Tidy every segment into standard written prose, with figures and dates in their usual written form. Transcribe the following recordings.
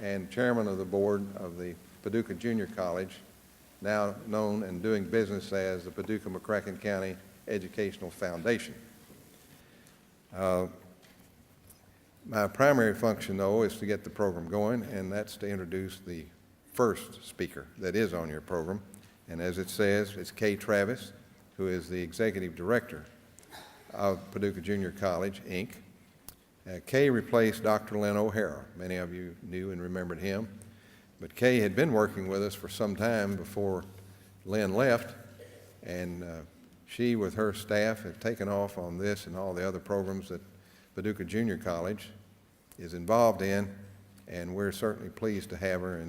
and chairman of the board of the Paducah Junior College, now known and doing business as the Paducah-McCracken County Educational Foundation. My primary function, though, is to get the program going, and that's to introduce the first speaker that is on your program. And as it says, it's Kay Travis, who is the executive director of Paducah Junior College, Inc. Kay replaced Dr. Lynn O'Hara. Many of you knew and remembered him. But Kay had been working with us for some time before Lynn left, and she, with her staff, have taken off on this and all the other programs that Paducah Junior College is involved in, and we're certainly pleased to have her,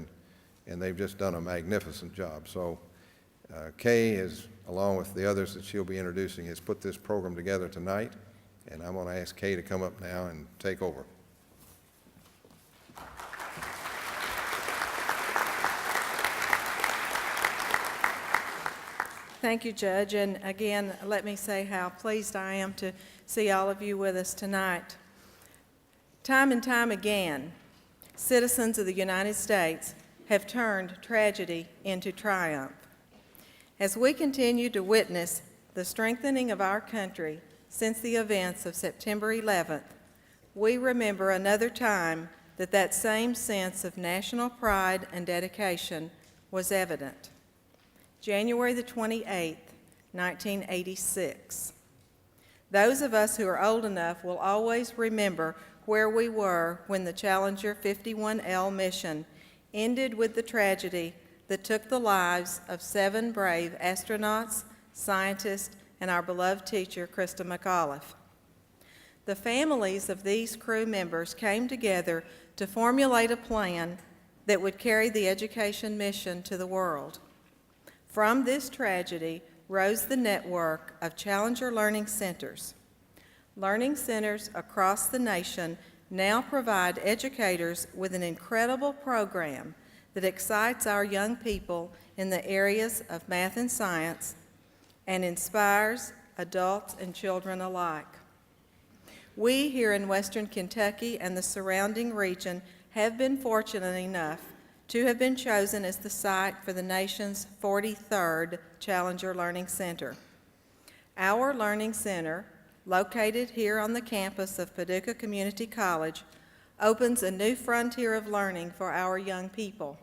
and they've just done a magnificent job. So Kay is, along with the others that she'll be introducing, has put this program together tonight, and I'm going to ask Kay to come up now and take over. Thank you, Judge, and again, let me say how pleased I am to see all of you with us tonight. Time and time again, citizens of the United States have turned tragedy into triumph. As we continue to witness the strengthening of our country since the events of September 11th, we remember another time that same sense of national pride and dedication was evident. January the 28th, 1986. Those of us who are old enough will always remember where we were when the Challenger 51L mission ended with the tragedy that took the lives of 7 brave astronauts, scientists, and our beloved teacher, Krista McAuliffe. The families of these crew members came together to formulate a plan that would carry the education mission to the world. From this tragedy rose the network of Challenger Learning Centers. Learning centers across the nation now provide educators with an incredible program that excites our young people in the areas of math and science and inspires adults and children alike. We here in Western Kentucky and the surrounding region have been fortunate enough to have been chosen as the site for the nation's 43rd Challenger Learning Center. Our Learning Center, located here on the campus of Paducah Community College, opens a new frontier of learning for our young people.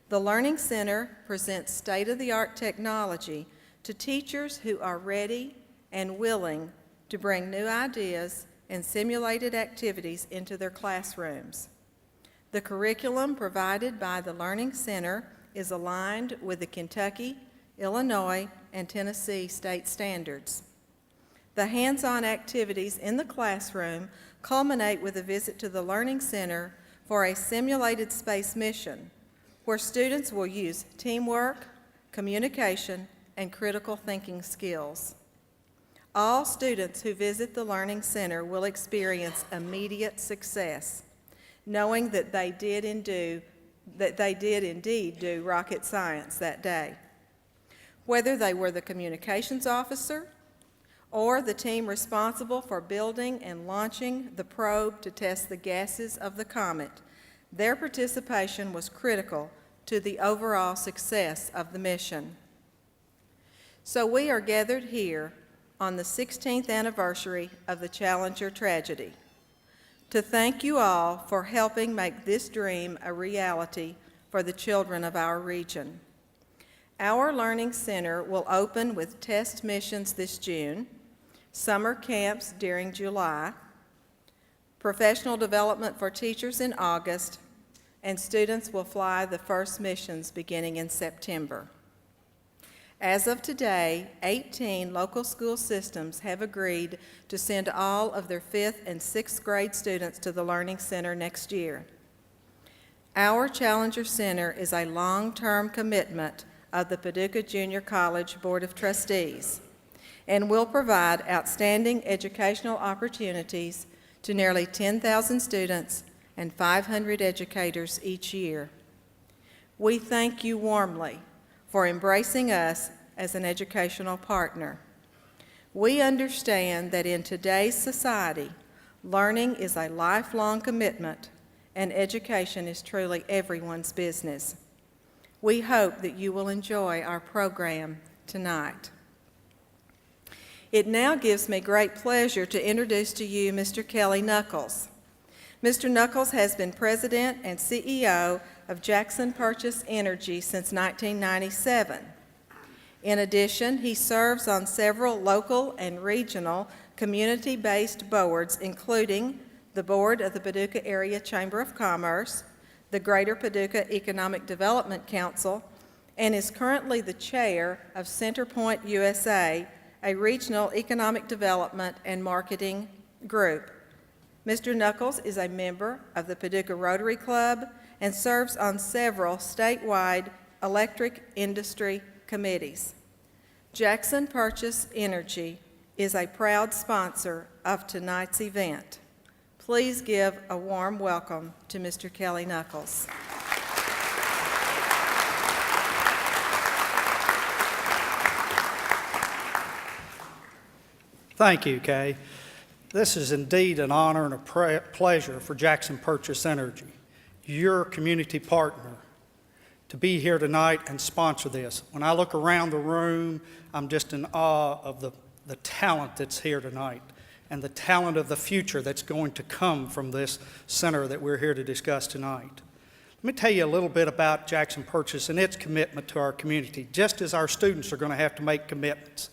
The Learning Center presents state-of-the-art technology to teachers who are ready and willing to bring new ideas and simulated activities into their classrooms. The curriculum provided by the Learning Center is aligned with the Kentucky, Illinois, and Tennessee state standards. The hands-on activities in the classroom culminate with a visit to the Learning Center for a simulated space mission, where students will use teamwork, communication, and critical thinking skills. All students who visit the Learning Center will experience immediate success, knowing that they did indeed do rocket science that day. Whether they were the communications officer or the team responsible for building and launching the probe to test the gases of the comet, their participation was critical to the overall success of the mission. So we are gathered here on the 16th anniversary of the Challenger tragedy to thank you all for helping make this dream a reality for the children of our region. Our Learning Center will open with test missions this June, summer camps during July, professional development for teachers in August, and students will fly the first missions beginning in September. As of today, 18 local school systems have agreed to send all of their 5th and 6th grade students to the Learning Center next year. Our Challenger Center is a long-term commitment of the Paducah Junior College Board of Trustees and will provide outstanding educational opportunities to nearly 10,000 students and 500 educators each year. We thank you warmly for embracing us as an educational partner. We understand that in today's society, learning is a lifelong commitment, and education is truly everyone's business. We hope that you will enjoy our program tonight. It now gives me great pleasure to introduce to you Mr. Kelly Nuckolls. Mr. Nuckolls has been President and CEO of Jackson Purchase Energy since 1997. In addition, he serves on several local and regional community-based boards, including the Board of the Paducah Area Chamber of Commerce, the Greater Paducah Economic Development Council, and is currently the chair of Centerpoint USA, a regional economic development and marketing group. Mr. Nuckolls is a member of the Paducah Rotary Club and serves on several statewide electric industry committees. Jackson Purchase Energy is a proud sponsor of tonight's event. Please give a warm welcome to Mr. Kelly Nuckolls. Thank you, Kay. This is indeed an honor and a pleasure for Jackson Purchase Energy, your community partner, to be here tonight and sponsor this. When I look around the room, I'm just in awe of the talent that's here tonight and the talent of the future that's going to come from this center that we're here to discuss tonight. Let me tell you a little bit about Jackson Purchase and its commitment to our community, just as our students are going to have to make commitments.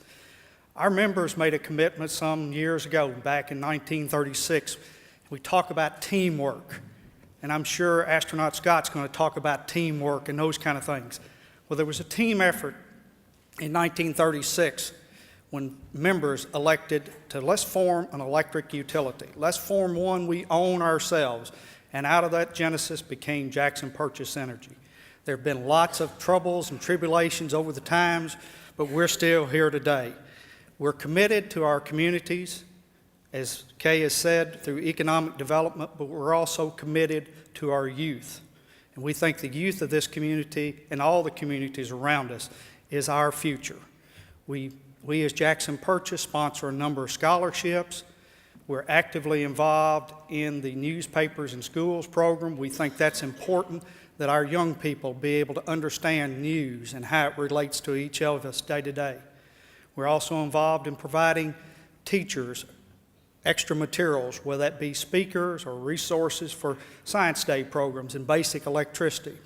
Our members made a commitment some years ago, back in 1936. We talk about teamwork, and I'm sure Astronaut Scott's going to talk about teamwork and those kind of things. Well, there was a team effort in 1936 when members elected to let's form an electric utility. Let's form one we own ourselves. And out of that genesis became Jackson Purchase Energy. There have been lots of troubles and tribulations over the times, but we're still here today. We're committed to our communities, as Kay has said, through economic development, but we're also committed to our youth. And we think the youth of this community and all the communities around us is our future. We as Jackson Purchase sponsor a number of scholarships. We're actively involved in the newspapers and schools program. We think that's important that our young people be able to understand news and how it relates to each of us day to day. We're also involved in providing teachers extra materials, whether that be speakers or resources for Science Day programs and basic electricity.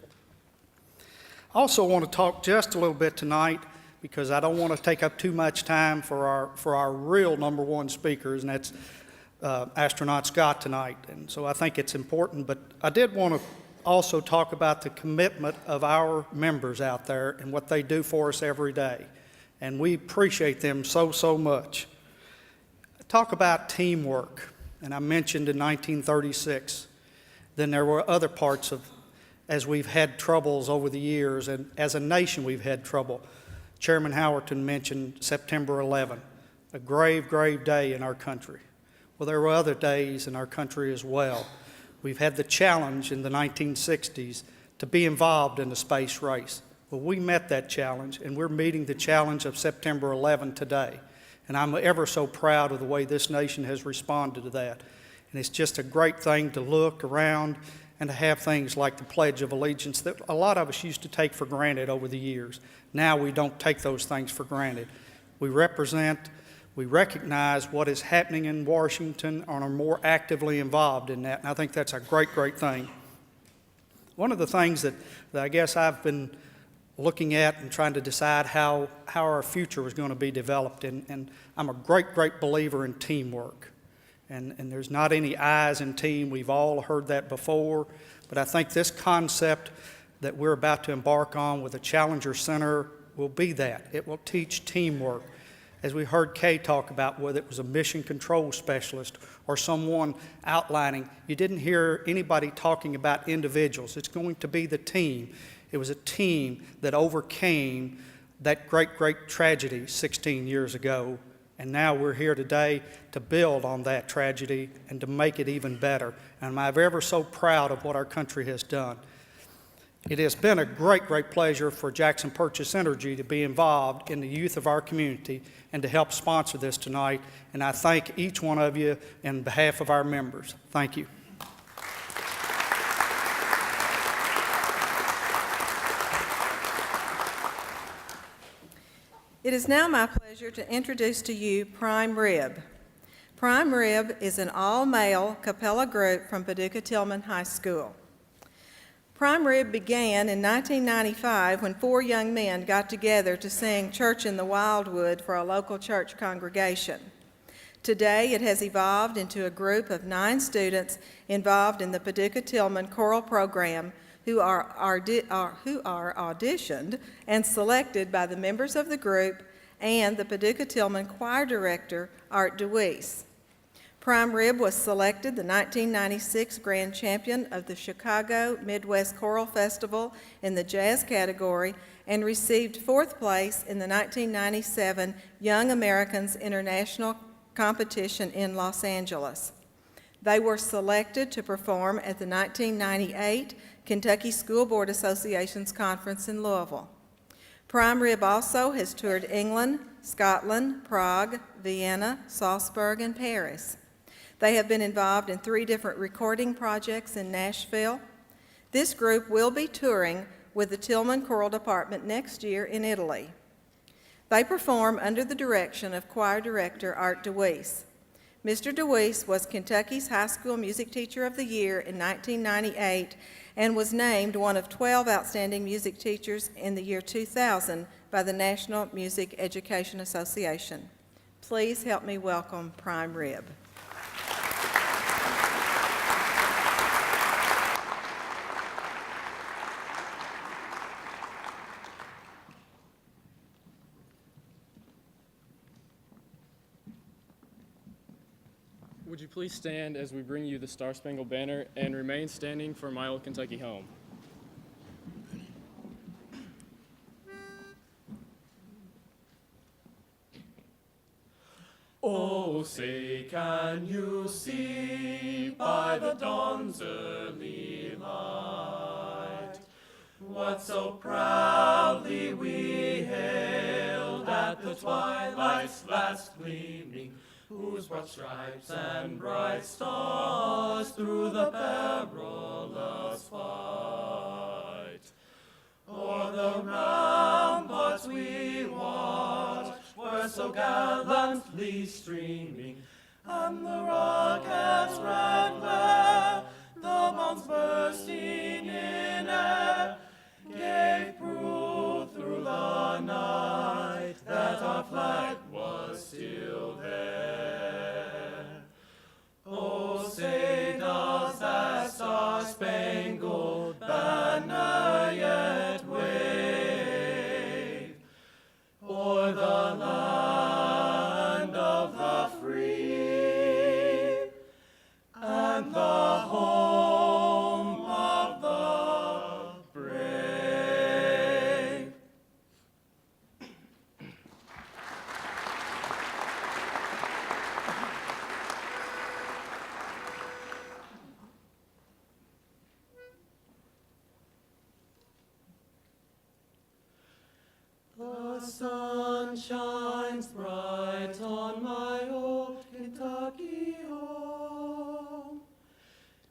I also want to talk just a little bit tonight, because I don't want to take up too much time for our real number one speakers, and that's Astronaut Scott tonight. And so I think it's important, but I did want to also talk about the commitment of our members out there and what they do for us every day. And we appreciate them so much. Talk about teamwork, and I mentioned in 1936. Then there were other parts of, as we've had troubles over the years, and as a nation we've had trouble. Chairman Howerton mentioned September 11, a grave day in our country. Well, there were other days in our country as well. We've had the challenge in the 1960s to be involved in the space race. Well, we met that challenge, and we're meeting the challenge of September 11 today. And I'm ever so proud of the way this nation has responded to that. And it's just a great thing to look around and to have things like the Pledge of Allegiance that a lot of us used to take for granted over the years. Now we don't take those things for granted. We recognize what is happening in Washington and are more actively involved in that, and I think that's a great thing. One of the things that I guess I've been looking at and trying to decide how our future was going to be developed, and I'm a great believer in teamwork. And there's not any I's in team. We've all heard that before. But I think this concept that we're about to embark on with the Challenger Center will be that. It will teach teamwork. As we heard Kay talk about, whether it was a mission control specialist or someone outlining, you didn't hear anybody talking about individuals. It's going to be the team. It was a team that overcame that great tragedy 16 years ago. And now we're here today to build on that tragedy and to make it even better. And I'm ever so proud of what our country has done. It has been a great pleasure for Jackson Purchase Energy to be involved in the youth of our community and to help sponsor this tonight. And I thank each one of you on behalf of our members. Thank you. It is now my pleasure to introduce to you Prime Rib. Prime Rib is an all-male cappella group from Paducah Tillman High School. Prime Rib began in 1995 when 4 young men got together to sing Church in the Wildwood for a local church congregation. Today, it has evolved into a group of 9 students involved in the Paducah Tillman choral program who are auditioned and selected by the members of the group and the Paducah Tillman choir director, Art DeWeese. Prime Rib was selected the 1996 Grand Champion of the Chicago Midwest Choral Festival in the jazz category and received 4th place in the 1997 Young Americans International Competition in Los Angeles. They were selected to perform at the 1998 Kentucky School Board Association's conference in Louisville. Prime Rib also has toured England, Scotland, Prague, Vienna, Salzburg, and Paris. They have been involved in 3 different recording projects in Nashville. This group will be touring with the Tillman Choral Department next year in Italy. They perform under the direction of choir director Art DeWeese. Mr. DeWeese was Kentucky's High School Music Teacher of the Year in 1998 and was named one of 12 outstanding music teachers in the year 2000 by the National Music Education Association. Please help me welcome Prime Rib. Would you please stand as we bring you the Star-Spangled Banner and remain standing for My Old Kentucky Home? Oh, say, can you see by the dawn's early light what so proudly we hailed at the twilight's last gleaming, whose broad stripes and bright stars through the perilous fight o'er the ramparts we watched were so gallantly streaming, and the rockets' red glare, the bombs bursting in air, gave proof through the night that our flag was still there. Oh, say, does that star-spangled banner yet wave o'er the land of the free and the home of the brave? The sun shines bright on my old Kentucky home.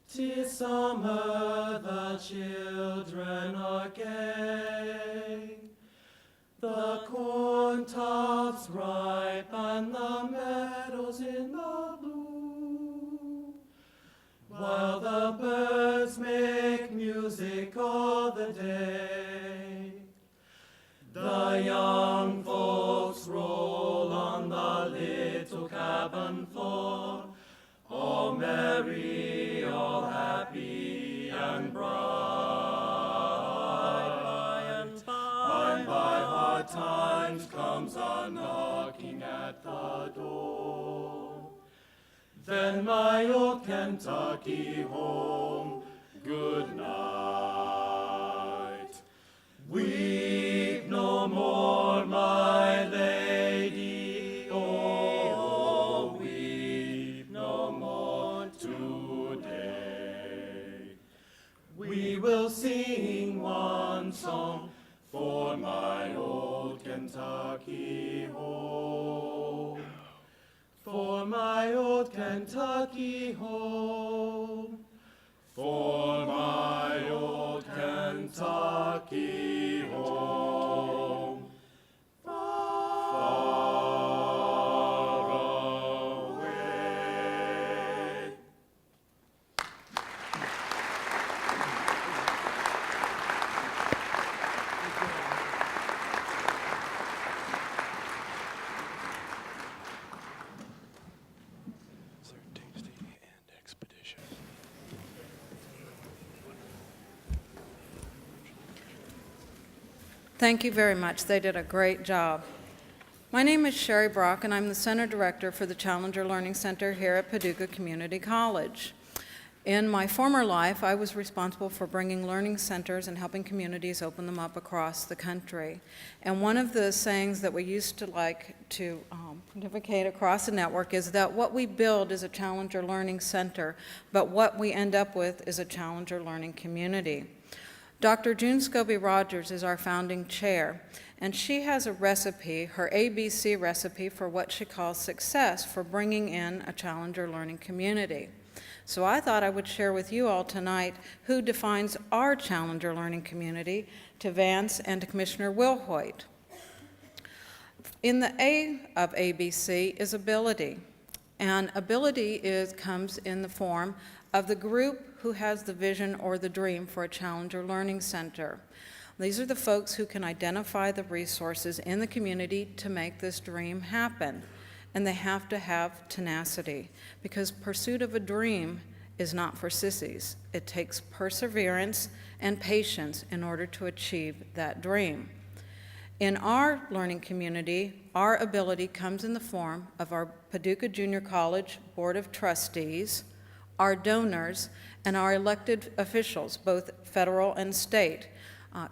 'Tis summer, the children are gay. The corn tops ripe and the meadows in the bloom, while the birds make music all the day. The young folks roll on the little cabin floor, all merry, all happy and bright. By and by hard times comes a knocking at the door. Then my old Kentucky home, good night. Weep no more, my lady, oh, weep no more today. We will sing one song for my old Kentucky home, for my old Kentucky home, for my old Kentucky home, for Thank you very much. They did a great job. My name is Sherry Brock, and I'm the Center Director for the Challenger Learning Center here at Paducah Community College. In my former life, I was responsible for bringing learning centers and helping communities open them up across the country. And one of the sayings that we used to like to pontificate across the network is that what we build is a Challenger Learning Center, but what we end up with is a Challenger Learning Community. Dr. June Scobie Rogers is our founding chair, and she has a recipe, her ABC recipe, for what she calls success for bringing in a Challenger Learning Community. So I thought I would share with you all tonight who defines our Challenger Learning Community to Vance and to Commissioner Wilhoit. In the A of ABC is ability, and ability comes in the form of the group who has the vision or the dream for a Challenger Learning Center. These are the folks who can identify the resources in the community to make this dream happen. And they have to have tenacity, because pursuit of a dream is not for sissies. It takes perseverance and patience in order to achieve that dream. In our learning community, our ability comes in the form of our Paducah Junior College Board of Trustees, our donors, and our elected officials, both federal and state.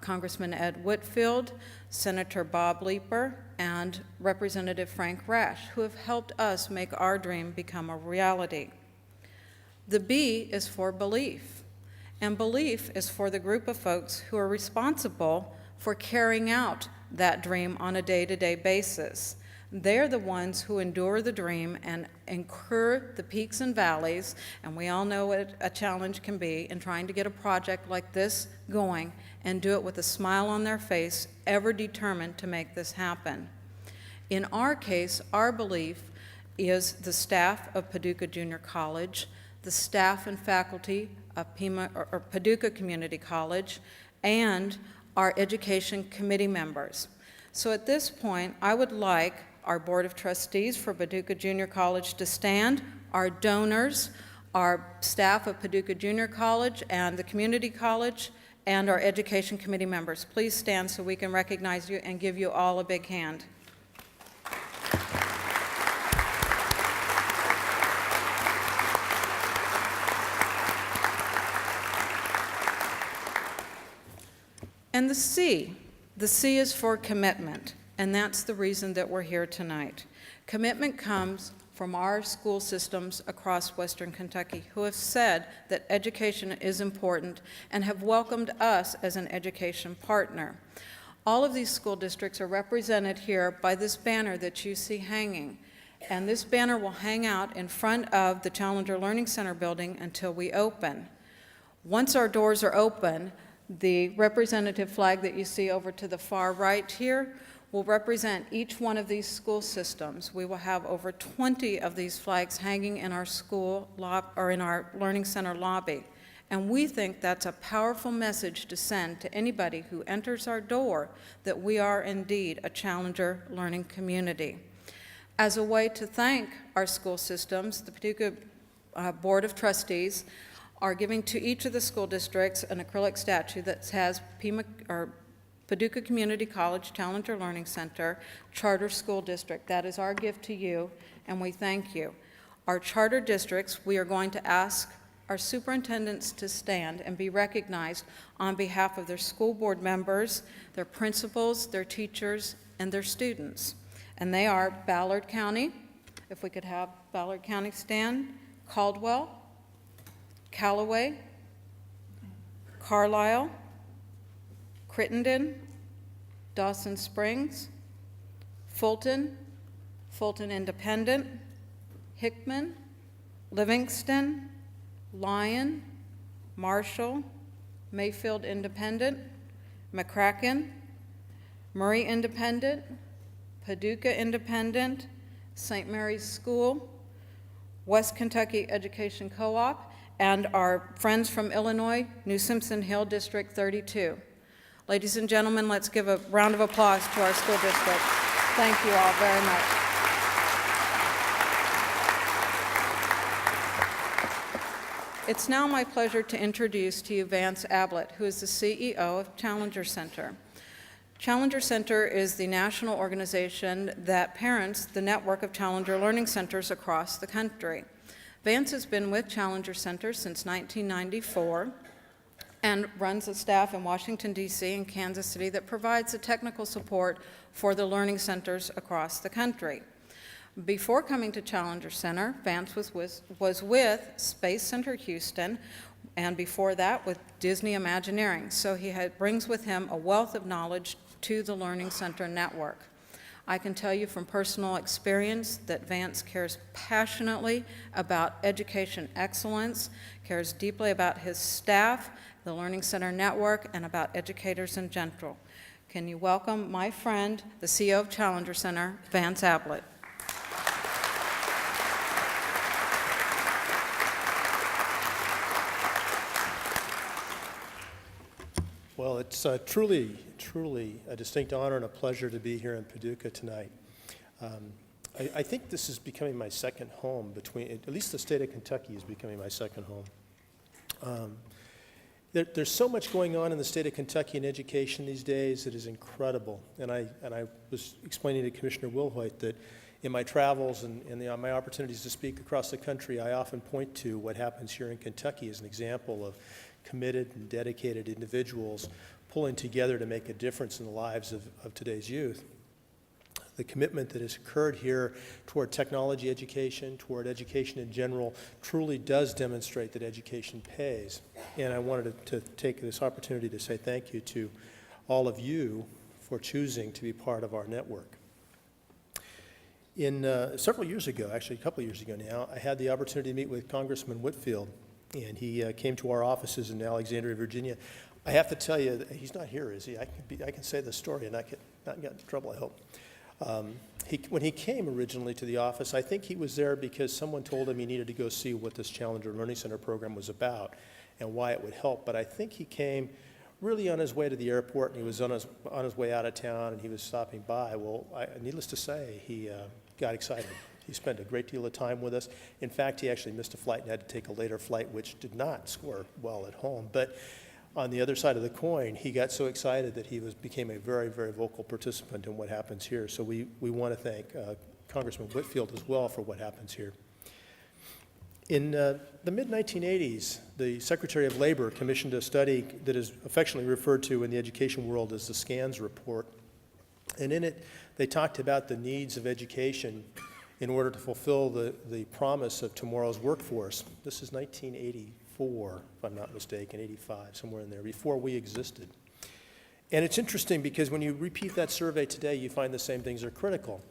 Congressman Ed Whitfield, Senator Bob Leeper, and Representative Frank Rash, who have helped us make our dream become a reality. The B is for belief, and belief is for the group of folks who are responsible for carrying out that dream on a day-to-day basis. They're the ones who endure the dream and incur the peaks and valleys, and we all know what a challenge can be in trying to get a project like this going and do it with a smile on their face, ever determined to make this happen. In our case, our belief is the staff of Paducah Junior College, the staff and faculty of Paducah Community College, and our education committee members. So at this point, I would like our Board of Trustees for Paducah Junior College to stand, our donors, our staff of Paducah Junior College and the Community College, and our education committee members. Please stand so we can recognize you and give you all a big hand. And the C is for commitment, and that's the reason that we're here tonight. Commitment comes from our school systems across Western Kentucky who have said that education is important and have welcomed us as an education partner. All of these school districts are represented here by this banner that you see hanging, and this banner will hang out in front of the Challenger Learning Center building until we open. Once our doors are open, the representative flag that you see over to the far right here will represent each one of these school systems. We will have over 20 of these flags hanging in our school or in our learning center lobby. And we think that's a powerful message to send to anybody who enters our door that we are indeed a Challenger Learning Community. As a way to thank our school systems, the Paducah Board of Trustees are giving to each of the school districts an acrylic statue that has Paducah Community College Challenger Learning Center Charter School District. That is our gift to you, and we thank you. Our charter districts, we are going to ask our superintendents to stand and be recognized on behalf of their school board members, their principals, their teachers, and their students. And they are Ballard County, if we could have Ballard County stand, Caldwell, Callaway, Carlisle, Crittenden, Dawson Springs, Fulton, Fulton Independent, Hickman, Livingston, Lyon, Marshall, Mayfield Independent, McCracken, Murray Independent, Paducah Independent, St. Mary's School, West Kentucky Education Co-op, and our friends from Illinois, New Simpson Hill District 32. Ladies and gentlemen, let's give a round of applause to our school district. Thank you all very much. It's now my pleasure to introduce to you Vance Ablett, who is the CEO of Challenger Center. Challenger Center is the national organization that parents the network of Challenger Learning Centers across the country. Vance has been with Challenger Center since 1994 and runs a staff in Washington, D.C. and Kansas City that provides the technical support for the learning centers across the country. Before coming to Challenger Center, Vance was with Space Center Houston, and before that with Disney Imagineering. So he brings with him a wealth of knowledge to the Learning Center network. I can tell you from personal experience that Vance cares passionately about education excellence, cares deeply about his staff, the Learning Center network, and about educators in general. Can you welcome my friend, the CEO of Challenger Center, Vance Ablett. Well, it's truly a distinct honor and a pleasure to be here in Paducah tonight. I think this is becoming my second home at least the state of Kentucky is becoming my second home. There's so much going on in the state of Kentucky in education these days that is incredible. And I was explaining to Commissioner Wilhoit that in my travels and my opportunities to speak across the country, I often point to what happens here in Kentucky as an example of committed and dedicated individuals pulling together to make a difference in the lives of today's youth. The commitment that has occurred here toward technology education, toward education in general, truly does demonstrate that education pays. And I wanted to take this opportunity to say thank you to all of you for choosing to be part of our network. Several years ago, actually a couple of years ago now, I had the opportunity to meet with Congressman Whitfield, and he came to our offices in Alexandria, Virginia. I have to tell you, he's not here, is he? I can say the story and not get in trouble, I hope. When he came originally to the office, I think he was there because someone told him he needed to go see what this Challenger Learning Center program was about and why it would help. But I think he came really on his way to the airport, and he was on his way out of town, and he was stopping by. Well, needless to say, he got excited. He spent a great deal of time with us. In fact, he actually missed a flight and had to take a later flight, which did not score well at home. But on the other side of the coin, he got so excited that he became a very, very vocal participant in what happens here. So we want to thank Congressman Whitfield as well for what happens here. In the mid-1980s, the Secretary of Labor commissioned a study that is affectionately referred to in the education world as the SCANS report. And in it, they talked about the needs of education in order to fulfill the promise of tomorrow's workforce. This is 1984, if I'm not mistaken, 85, somewhere in there, before we existed. And it's interesting because when you repeat that survey today, you find the same things are critical.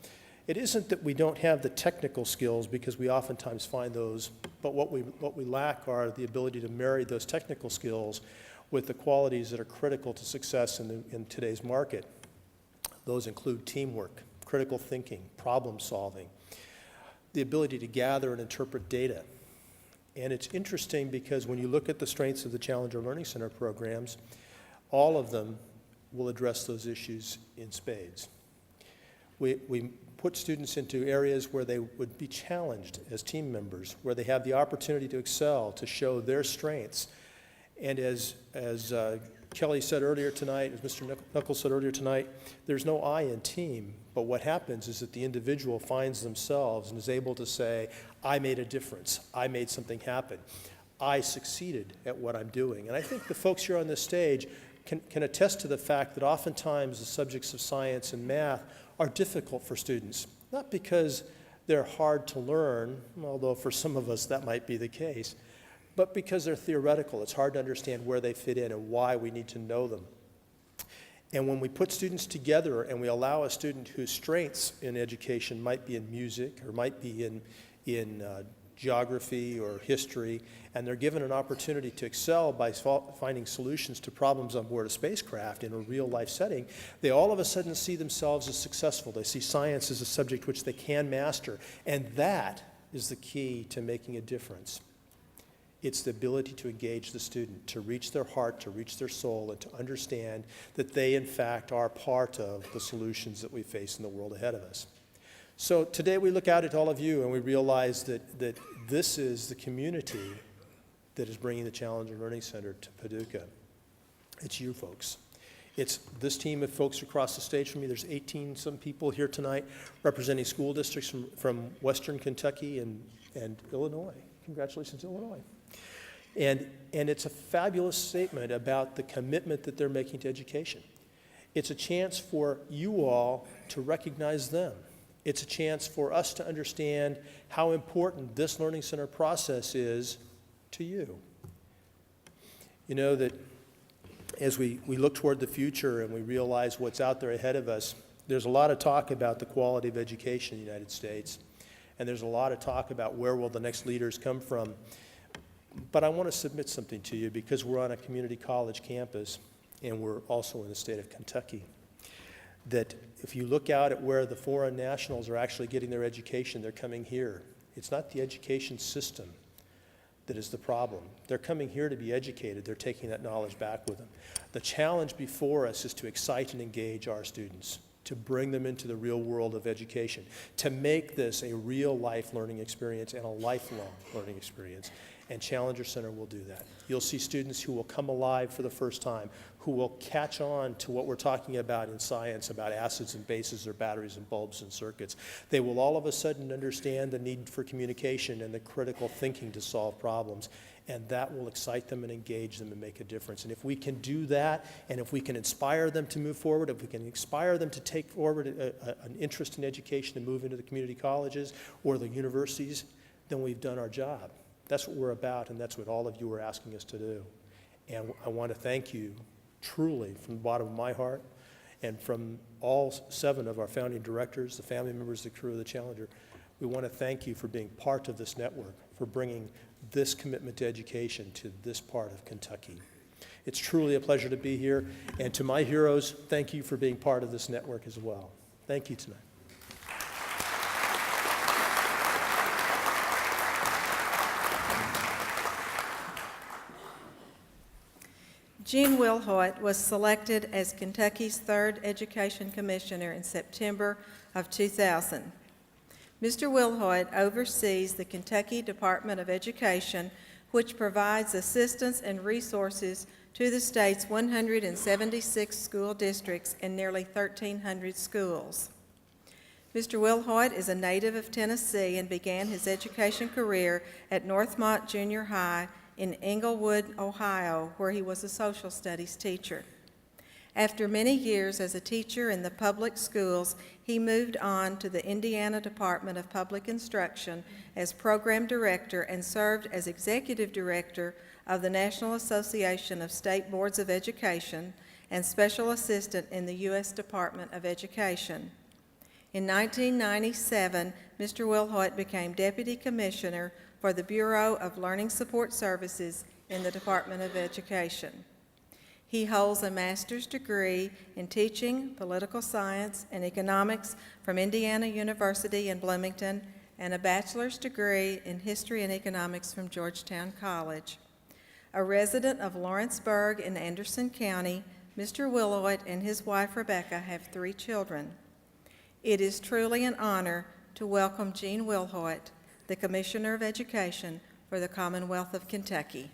It isn't that we don't have the technical skills, because we oftentimes find those, but what we lack are the ability to marry those technical skills with the qualities that are critical to success in today's market. Those include teamwork, critical thinking, problem solving, the ability to gather and interpret data. And it's interesting because when you look at the strengths of the Challenger Learning Center programs, all of them will address those issues in spades. We put students into areas where they would be challenged as team members, where they have the opportunity to excel, to show their strengths. And as Kelly said earlier tonight, as Mr. Knuckles said earlier tonight, there's no I in team, but what happens is that the individual finds themselves and is able to say, I made a difference, I made something happen, I succeeded at what I'm doing. And I think the folks here on this stage can attest to the fact that oftentimes the subjects of science and math are difficult for students, not because they're hard to learn, although for some of us that might be the case, but because they're theoretical. It's hard to understand where they fit in and why we need to know them. And when we put students together and we allow a student whose strengths in education might be in music or might be in geography or history, and they're given an opportunity to excel by finding solutions to problems on board a spacecraft in a real-life setting, they all of a sudden see themselves as successful. They see science as a subject which they can master, and that is the key to making a difference. It's the ability to engage the student, to reach their heart, to reach their soul, and to understand that they, in fact, are part of the solutions that we face in the world ahead of us. So today we look out at all of you and we realize that this is the community that is bringing the Challenger Learning Center to Paducah. It's you folks. It's this team of folks across the stage from me. There's 18-some people here tonight representing school districts from Western Kentucky and Illinois. Congratulations, Illinois. And it's a fabulous statement about the commitment that they're making to education. It's a chance for you all to recognize them. It's a chance for us to understand how important this Learning Center process is to you. You know that as we look toward the future and we realize what's out there ahead of us, there's a lot of talk about the quality of education in the United States, and there's a lot of talk about where will the next leaders come from. But I want to submit something to you because we're on a community college campus and we're also in the state of Kentucky, that if you look out at where the foreign nationals are actually getting their education, they're coming here. It's not the education system that is the problem. They're coming here to be educated. They're taking that knowledge back with them. The challenge before us is to excite and engage our students, to bring them into the real world of education, to make this a real life learning experience and a lifelong learning experience. And Challenger Center will do that. You'll see students who will come alive for the first time, who will catch on to what we're talking about in science, about acids and bases or batteries and bulbs and circuits. They will all of a sudden understand the need for communication and the critical thinking to solve problems, and that will excite them and engage them and make a difference. And if we can do that, and if we can inspire them to move forward, if we can inspire them to take forward an interest in education and move into the community colleges or the universities, then we've done our job. That's what we're about, and that's what all of you are asking us to do. And I want to thank you truly from the bottom of my heart and from all 7 of our founding directors, the family members, the crew of the Challenger. We want to thank you for being part of this network, for bringing this commitment to education to this part of Kentucky. It's truly a pleasure to be here. And to my heroes, thank you for being part of this network as well. Thank you tonight. Gene Wilhoit was selected as Kentucky's 3rd Education Commissioner in September of 2000. Mr. Wilhoit oversees the Kentucky Department of Education, which provides assistance and resources to the state's 176 school districts and nearly 1,300 schools. Mr. Wilhoit is a native of Tennessee and began his education career at Northmont Junior High in Englewood, Ohio, where he was a social studies teacher. After many years as a teacher in the public schools, he moved on to the Indiana Department of Public Instruction as program director and served as executive director of the National Association of State Boards of Education and special assistant in the U.S. Department of Education. In 1997, Mr. Wilhoit became deputy commissioner for the Bureau of Learning Support Services in the Department of Education. He holds a master's degree in teaching, political science, and economics from Indiana University in Bloomington and a bachelor's degree in history and economics from Georgetown College. A resident of Lawrenceburg in Anderson County, Mr. Wilhoit and his wife Rebecca have 3 children. It is truly an honor to welcome Gene Wilhoit, the Commissioner of Education for the Commonwealth of Kentucky.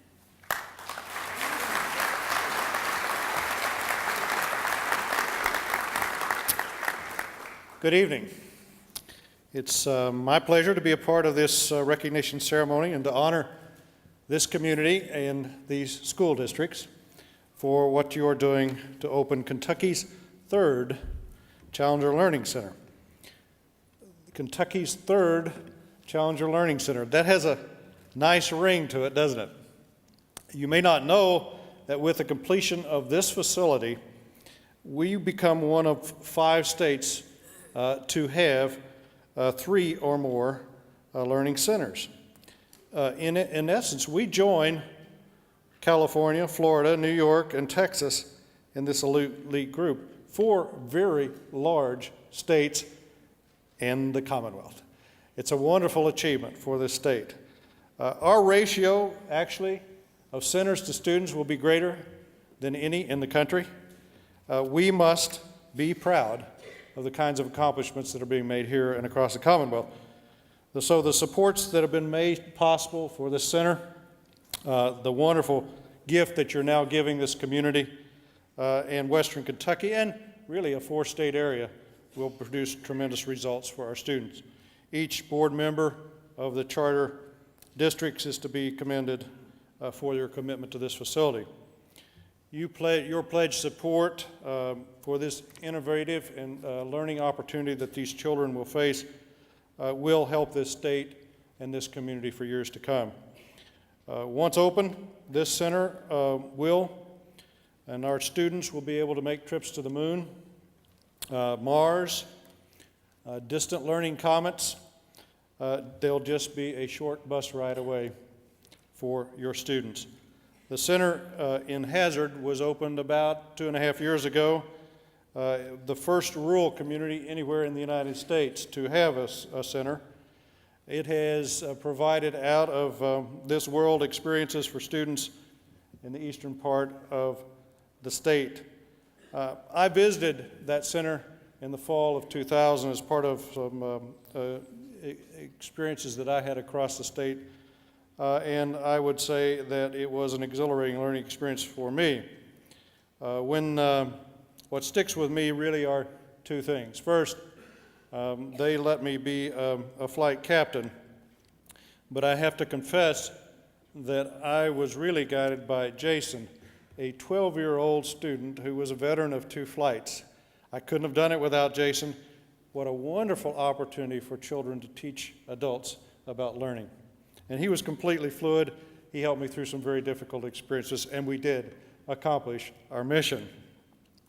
Good evening. It's my pleasure to be a part of this recognition ceremony and to honor this community and these school districts for what you are doing to open Kentucky's 3rd Challenger Learning Center. Kentucky's 3rd Challenger Learning Center. That has a nice ring to it, doesn't it? You may not know that with the completion of this facility, we become one of 5 states to have 3 or more learning centers. In essence, we join California, Florida, New York, and Texas in this elite group, 4 very large states in the Commonwealth. It's a wonderful achievement for this state. Our ratio, actually, of centers to students will be greater than any in the country. We must be proud of the kinds of accomplishments that are being made here and across the Commonwealth. So the supports that have been made possible for this center, the wonderful gift that you're now giving this community, and Western Kentucky, and really a 4-state area, will produce tremendous results for our students. Each board member of the charter districts is to be commended for their commitment to this facility. Your pledged support for this innovative and learning opportunity that these children will face will help this state and this community for years to come. Once open, this center and our students will be able to make trips to the moon, Mars, distant learning comets. They'll just be a short bus ride away for your students. The center in Hazard was opened about 2.5 years ago, the first rural community anywhere in the United States to have a center. It has provided out of this world experiences for students in the eastern part of the state. I visited that center in the fall of 2000 as part of some experiences that I had across the state, and I would say that it was an exhilarating learning experience for me. What sticks with me really are two things. First, they let me be a flight captain, but I have to confess that I was really guided by Jason, a 12-year-old student who was a veteran of 2 flights. I couldn't have done it without Jason. What a wonderful opportunity for children to teach adults about learning. And he was completely fluid. He helped me through some very difficult experiences, and we did accomplish our mission.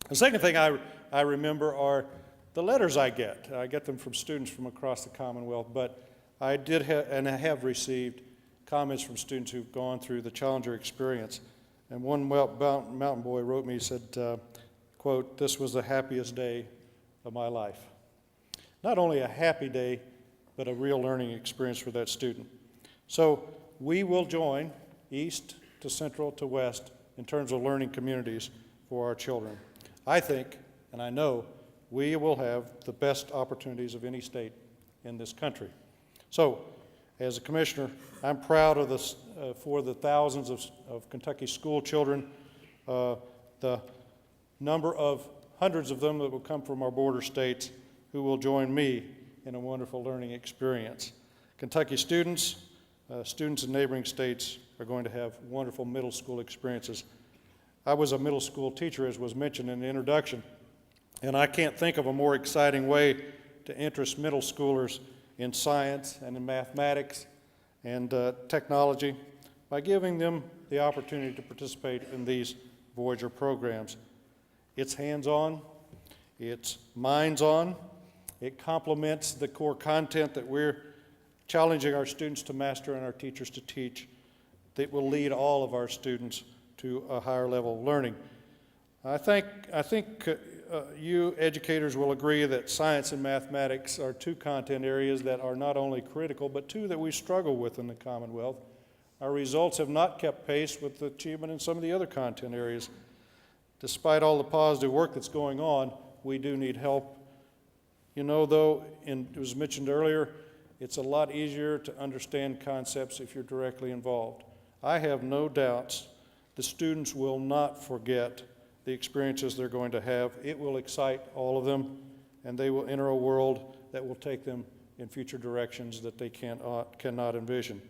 The second thing I remember are the letters I get. I get them from students from across the Commonwealth, but I did and I have received comments from students who've gone through the Challenger experience. And one mountain boy wrote me, he said, quote, "This was the happiest day of my life." Not only a happy day, but a real learning experience for that student. So we will join east to central to west in terms of learning communities for our children. I think, and I know, we will have the best opportunities of any state in this country. So, as a commissioner, I'm proud of this for the thousands of Kentucky school children, the number of hundreds of them that will come from our border states who will join me in a wonderful learning experience. Kentucky students in neighboring states are going to have wonderful middle school experiences. I was a middle school teacher, as was mentioned in the introduction, and I can't think of a more exciting way to interest middle schoolers in science and in mathematics and technology by giving them the opportunity to participate in these Voyager programs. It's hands-on, it's minds-on, it complements the core content that we're challenging our students to master and our teachers to teach that will lead all of our students to a higher level of learning. I think you educators will agree that science and mathematics are 2 content areas that are not only critical, but 2 that we struggle with in the Commonwealth. Our results have not kept pace with the achievement in some of the other content areas. Despite all the positive work that's going on, we do need help. You know, though, and it was mentioned earlier, it's a lot easier to understand concepts if you're directly involved. I have no doubts the students will not forget the experiences they're going to have. It will excite all of them, and they will enter a world that will take them in future directions that they cannot envision.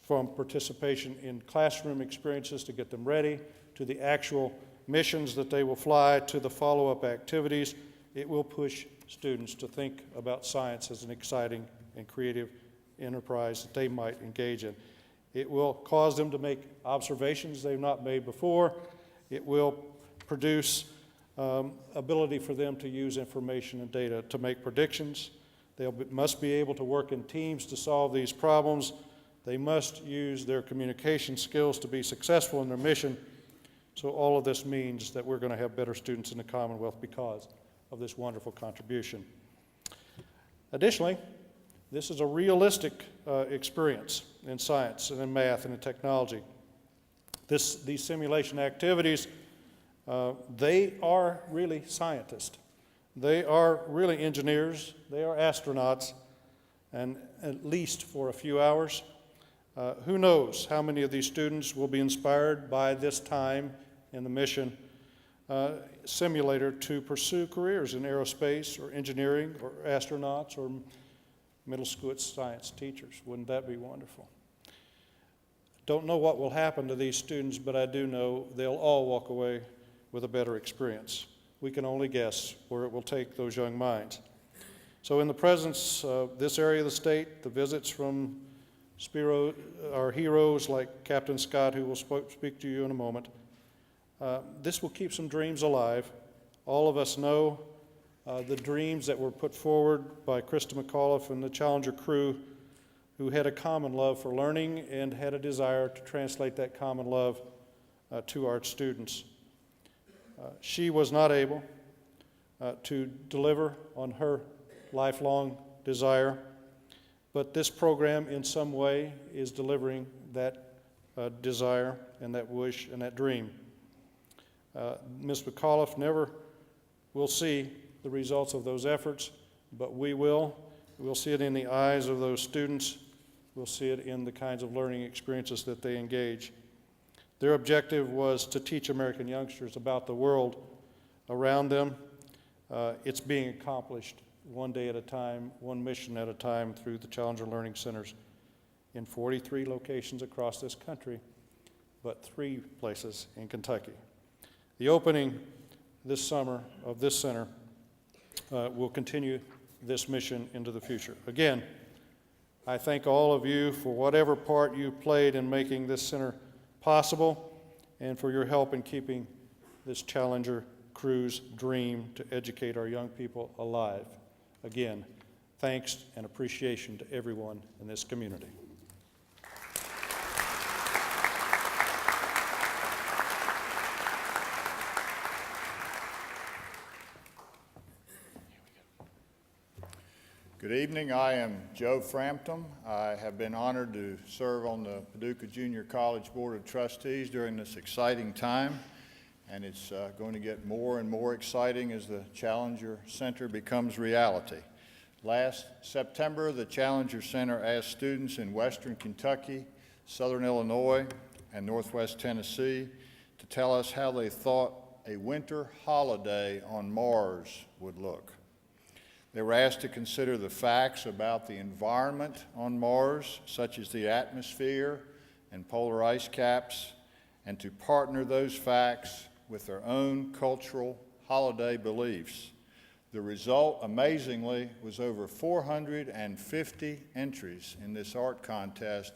From participation in classroom experiences to get them ready, to the actual missions that they will fly, to the follow-up activities, it will push students to think about science as an exciting and creative enterprise that they might engage in. It will cause them to make observations they've not made before. It will produce ability for them to use information and data to make predictions. They must be able to work in teams to solve these problems. They must use their communication skills to be successful in their mission. So all of this means that we're going to have better students in the Commonwealth because of this wonderful contribution. Additionally, this is a realistic experience in science and in math and in technology. These simulation activities, they are really scientists. They are really engineers. They are astronauts, and at least for a few hours. Who knows how many of these students will be inspired by this time in the mission simulator to pursue careers in aerospace or engineering or astronauts or middle school science teachers. Wouldn't that be wonderful? Don't know what will happen to these students, but I do know they'll all walk away with a better experience. We can only guess where it will take those young minds. So in the presence of this area of the state, the visits from our heroes like Captain Scott, who will speak to you in a moment, this will keep some dreams alive. All of us know the dreams that were put forward by Krista McAuliffe and the Challenger crew, who had a common love for learning and had a desire to translate that common love to our students. She was not able to deliver on her lifelong desire, but this program in some way is delivering that desire and that wish and that dream. Ms. McAuliffe never will see the results of those efforts, but we will. We'll see it in the eyes of those students. We'll see it in the kinds of learning experiences that they engage. Their objective was to teach American youngsters about the world around them. It's being accomplished one day at a time, one mission at a time through the Challenger Learning Centers in 43 locations across this country, but 3 places in Kentucky. The opening this summer of this center will continue this mission into the future. Again, I thank all of you for whatever part you played in making this center possible and for your help in keeping this Challenger crew's dream to educate our young people alive. Again, thanks and appreciation to everyone in this community. Good evening. I am Joe Frampton. I have been honored to serve on the Paducah Junior College Board of Trustees during this exciting time, and it's going to get more and more exciting as the Challenger Center becomes reality. Last September, the Challenger Center asked students in Western Kentucky, Southern Illinois, and Northwest Tennessee to tell us how they thought a winter holiday on Mars would look. They were asked to consider the facts about the environment on Mars, such as the atmosphere and polar ice caps, and to partner those facts with their own cultural holiday beliefs. The result, amazingly, was over 450 entries in this art contest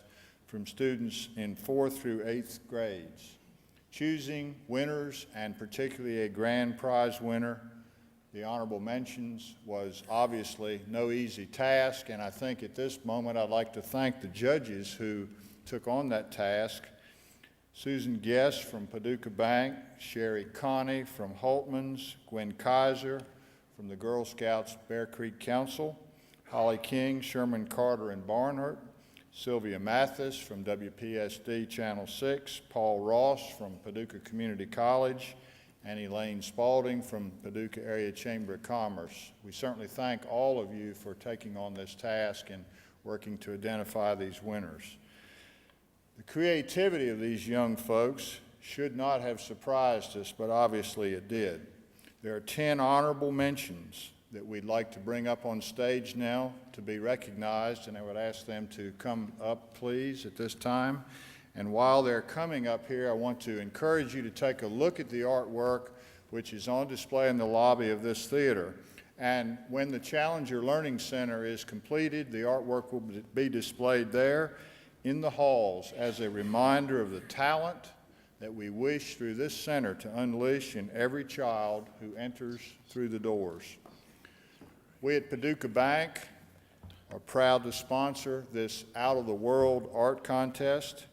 from students in 4th through 8th grades. Choosing winners, and particularly a grand prize winner, the honorable mentions, was obviously no easy task, and I think at this moment I'd like to thank the judges who took on that task. Susan Guest from Paducah Bank, Sherry Connie from Holtman's, Gwen Kaiser from the Girl Scouts Bear Creek Council, Holly King, Sherman Carter and Barnhart, Sylvia Mathis from WPSD Channel 6, Paul Ross from Paducah Community College, and Elaine Spalding from Paducah Area Chamber of Commerce. We certainly thank all of you for taking on this task and working to identify these winners. The creativity of these young folks should not have surprised us, but obviously it did. There are 10 honorable mentions that we'd like to bring up on stage now to be recognized, and I would ask them to come up, please, at this time. And while they're coming up here, I want to encourage you to take a look at the artwork which is on display in the lobby of this theater. And when the Challenger Learning Center is completed, the artwork will be displayed there in the halls as a reminder of the talent that we wish through this center to unleash in every child who enters through the doors. We at Paducah Bank are proud to sponsor this out-of-the-world art contest.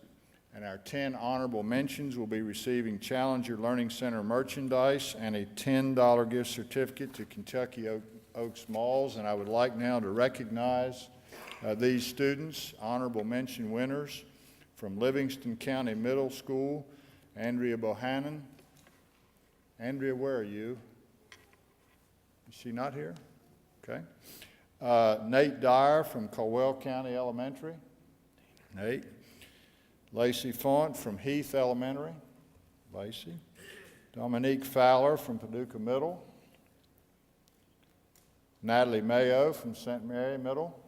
And our 10 honorable mentions will be receiving Challenger Learning Center merchandise and a $10 gift certificate to Kentucky Oaks Malls. And I would like now to recognize these students, honorable mention winners from Livingston County Middle School, Andrea Bohannon. Andrea, where are you? Is she not here? Okay. Nate Dyer from Colwell County Elementary. Nate. Lacey Font from Heath Elementary. Lacey. Dominique Fowler from Paducah Middle. Natalie Mayo from St. Mary Middle.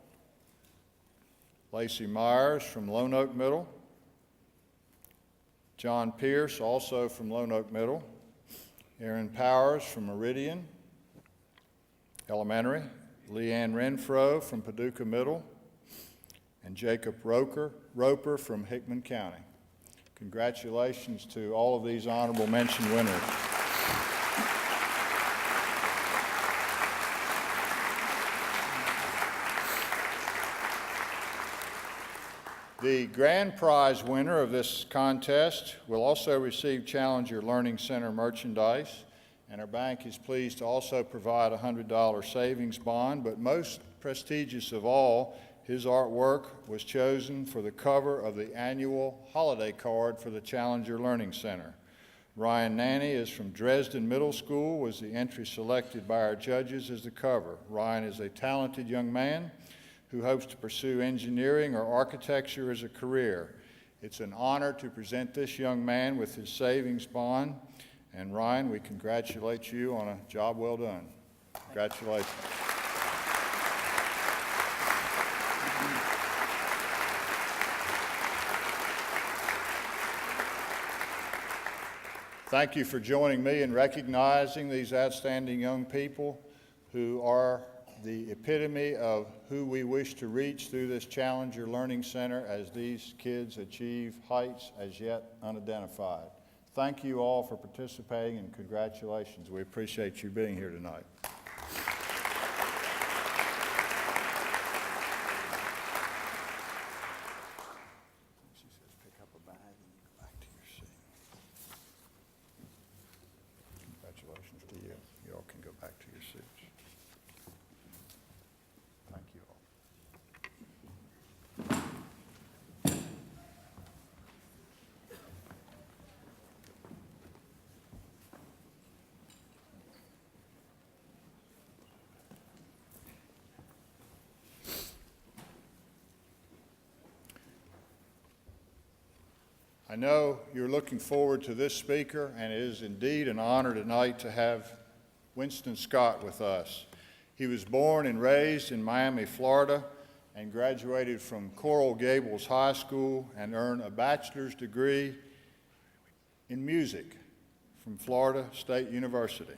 Lacey Myers from Lone Oak Middle. John Pierce, also from Lone Oak Middle. Aaron Powers from Meridian Elementary. Leanne Renfro from Paducah Middle. And Jacob Roper from Hickman County. Congratulations to all of these honorable mention winners. The grand prize winner of this contest will also receive Challenger Learning Center merchandise, and our bank is pleased to also provide a $100 savings bond, but most prestigious of all, his artwork was chosen for the cover of the annual holiday card for the Challenger Learning Center. Ryan Nanny is from Dresden Middle School, was the entry selected by our judges as the cover. Ryan is a talented young man who hopes to pursue engineering or architecture as a career. It's an honor to present this young man with his savings bond. And Ryan, we congratulate you on a job well done. Congratulations. Thank you for joining me in recognizing these outstanding young people who are the epitome of who we wish to reach through this Challenger Learning Center as these kids achieve heights as yet unidentified. Thank you all for participating and congratulations. We appreciate you being here tonight. She says pick up a bag and go back to your seat. Congratulations to you. You all can go back to your seats. Thank you all. I know you're looking forward to this speaker, and it is indeed an honor tonight to have Winston Scott with us. He was born and raised in Miami, Florida, and graduated from Coral Gables High School and earned a bachelor's degree in music from Florida State University.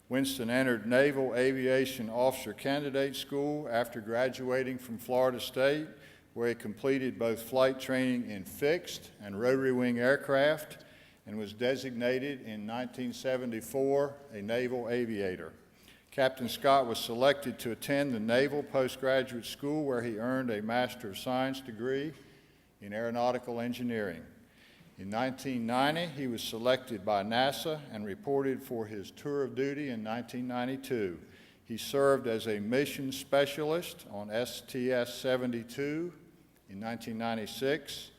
Winston entered Naval Aviation Officer Candidate School after graduating from Florida State, where he completed both flight training in fixed and rotary wing aircraft and was designated in 1974 a naval aviator. Captain Scott was selected to attend the Naval Postgraduate School, where he earned a Master of Science degree in aeronautical engineering. In 1990, he was selected by NASA and reported for his tour of duty in 1992. He served as a mission specialist on STS-72 in 1996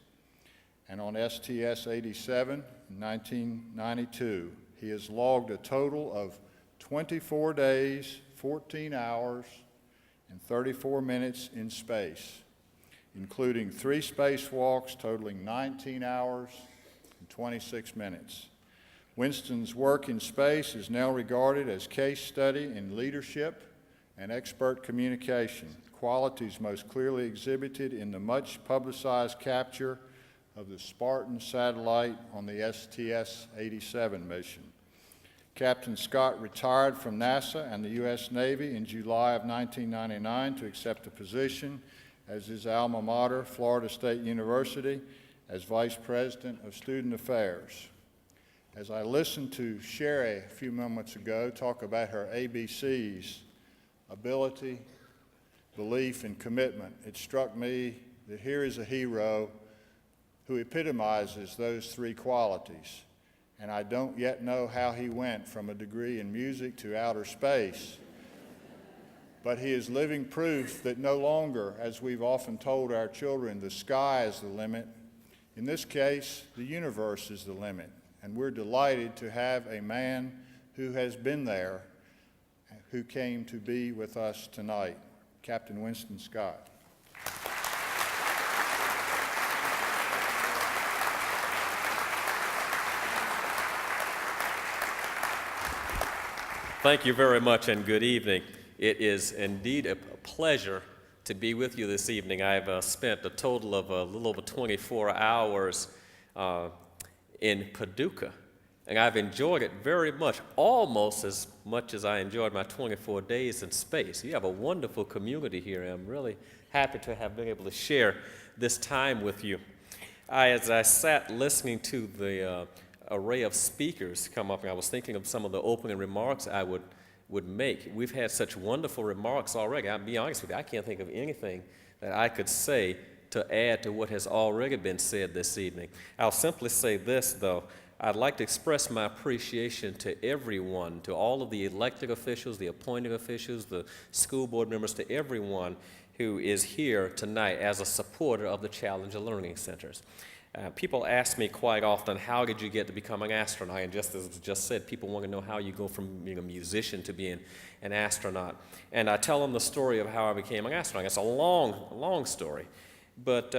and on STS-87 in 1992. He has logged a total of 24 days, 14 hours, and 34 minutes in space, including 3 spacewalks totaling 19 hours and 26 minutes. Winston's work in space is now regarded as case study in leadership and expert communication, qualities most clearly exhibited in the much publicized capture of the Spartan satellite on the STS-87 mission. Captain Scott retired from NASA and the U.S. Navy in July of 1999 to accept a position as his alma mater, Florida State University, as Vice President of Student Affairs. As I listened to Sherry a few moments ago talk about her ABCs, ability, belief, and commitment, it struck me that here is a hero who epitomizes those 3 qualities. And I don't yet know how he went from a degree in music to outer space. But he is living proof that no longer, as we've often told our children, the sky is the limit. In this case, the universe is the limit. And we're delighted to have a man who has been there, who came to be with us tonight, Captain Winston Scott. Thank you very much and good evening. It is indeed a pleasure to be with you this evening. I've spent a total of a little over 24 hours in Paducah, and I've enjoyed it very much, almost as much as I enjoyed my 24 days in space. You have a wonderful community here, and I'm really happy to have been able to share this time with you. As I sat listening to the array of speakers come up, and I was thinking of some of the opening remarks I would make. We've had such wonderful remarks already. I'll be honest with you, I can't think of anything that I could say to add to what has already been said this evening. I'll simply say this, though. I'd like to express my appreciation to everyone, to all of the elected officials, the appointed officials, the school board members, to everyone who is here tonight as a supporter of the Challenger Learning Centers. People ask me quite often, how did you get to become an astronaut? And just as I just said, people want to know how you go from being a musician to being an astronaut. And I tell them the story of how I became an astronaut. It's a long story. But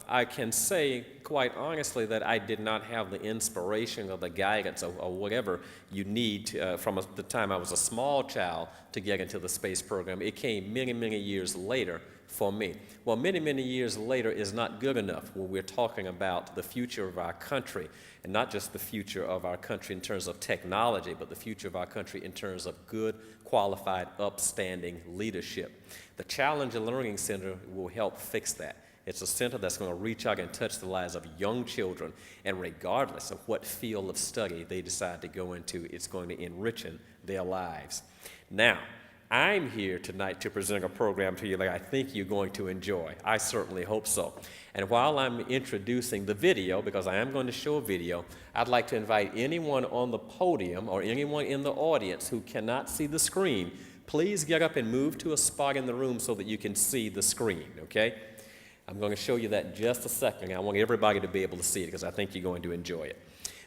I can say quite honestly that I did not have the inspiration or the guidance or whatever you need from the time I was a small child to get into the space program. It came many years later for me. Well, many years later is not good enough when we're talking about the future of our country, and not just the future of our country in terms of technology, but the future of our country in terms of good, qualified, upstanding leadership. The Challenger Learning Center will help fix that. It's a center that's going to reach out and touch the lives of young children, and regardless of what field of study they decide to go into, it's going to enrich their lives. Now, I'm here tonight to present a program to you that I think you're going to enjoy. I certainly hope so. And while I'm introducing the video, because I am going to show a video, I'd like to invite anyone on the podium or anyone in the audience who cannot see the screen, please get up and move to a spot in the room so that you can see the screen, okay? I'm going to show you that in just a second. I want everybody to be able to see it because I think you're going to enjoy it.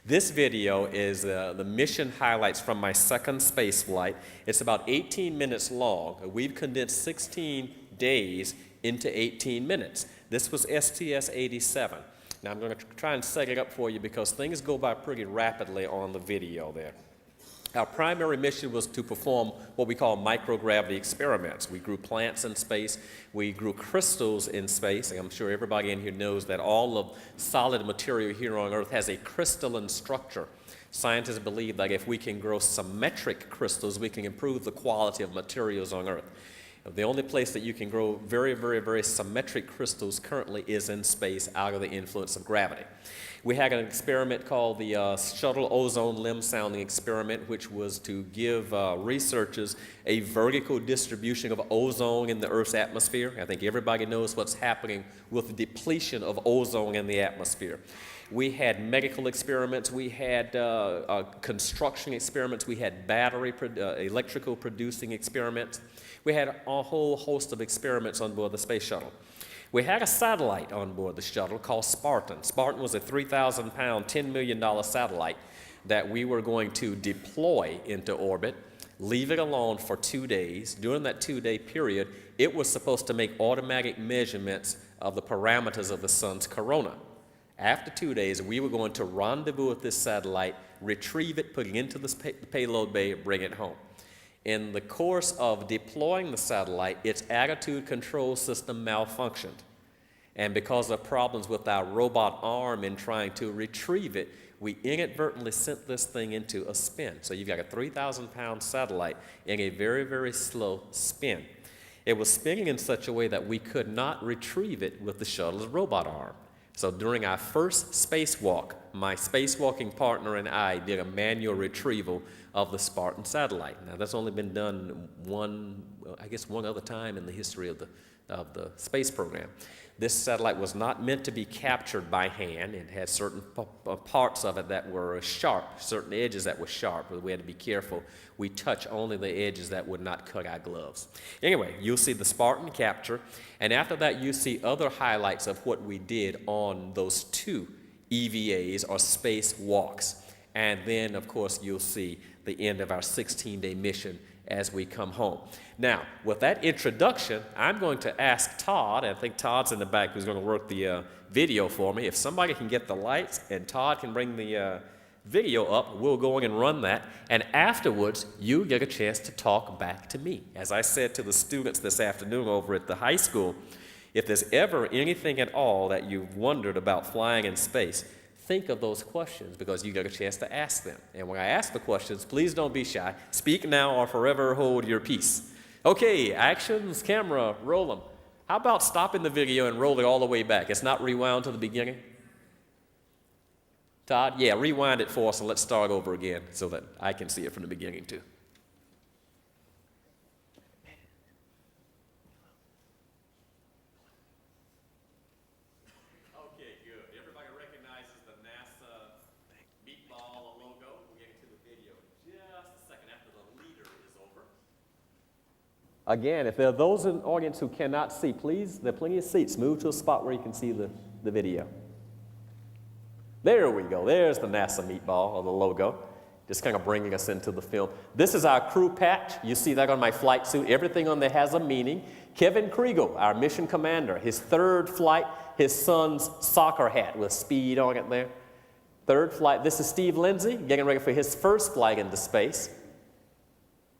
This video is the mission highlights from my second space flight. It's about 18 minutes long. We've condensed 16 days into 18 minutes. This was STS-87. Now I'm going to try and set it up for you because things go by pretty rapidly on the video there. Our primary mission was to perform what we call microgravity experiments. We grew plants in space, we grew crystals in space, and I'm sure everybody in here knows that all of solid material here on Earth has a crystalline structure. Scientists believe that if we can grow symmetric crystals, we can improve the quality of materials on Earth. The only place that you can grow very symmetric crystals currently is in space out of the influence of gravity. We had an experiment called the Shuttle Ozone Limb Sounding Experiment, which was to give researchers a vertical distribution of ozone in the Earth's atmosphere. I think everybody knows what's happening with the depletion of ozone in the atmosphere. We had medical experiments, we had construction experiments, we had electrical producing experiments. We had a whole host of experiments on board the space shuttle. We had a satellite on board the shuttle called Spartan. Spartan was a 3,000-pound, $10 million satellite that we were going to deploy into orbit, leave it alone for 2 days. During that 2-day period, it was supposed to make automatic measurements of the parameters of the sun's corona. After 2 days, we were going to rendezvous with this satellite, retrieve it, put it into the payload bay, bring it home. In the course of deploying the satellite, its attitude control system malfunctioned. And because of problems with our robot arm in trying to retrieve it, we inadvertently sent this thing into a spin. So you've got a 3,000-pound satellite in a very slow spin. It was spinning in such a way that we could not retrieve it with the shuttle's robot arm. So during our first spacewalk, my spacewalking partner and I did a manual retrieval of the Spartan satellite. Now that's only been done one other time in the history of the space program. This satellite was not meant to be captured by hand. It had certain parts of it that were sharp, certain edges that were sharp, but we had to be careful. We touch only the edges that would not cut our gloves. Anyway, you'll see the Spartan capture, and after that you see other highlights of what we did on those 2 EVAs, or space walks. And then, of course, you'll see the end of our 16-day mission as we come home. Now, with that introduction, I'm going to ask Todd, and I think Todd's in the back who's going to work the video for me. If somebody can get the lights and Todd can bring the video up. We'll go in and run that, and afterwards, you get a chance to talk back to me. As I said to the students this afternoon over at the high school, if there's ever anything at all that you've wondered about flying in space, think of those questions because you get a chance to ask them. And when I ask the questions, please don't be shy. Speak now or forever hold your peace. Okay, actions, camera, roll them. How about stopping the video and roll it all the way back? It's not rewound to the beginning? Todd? Yeah, rewind it for us and let's start over again so that I can see it from the beginning too. Okay, good. Everybody recognizes the NASA meatball logo. We'll get to the video just a second after the leader is over. Again, if there are those in the audience who cannot see, please, there are plenty of seats. Move to a spot where you can see the video. There we go. There's the NASA meatball, or the logo, just kind of bringing us into the film. This is our crew patch. You see that on my flight suit. Everything on there has a meaning. Kevin Kriegel, our mission commander, his third flight, his son's soccer hat with speed on it there. Third flight. This is Steve Lindsay getting ready for his first flight into space.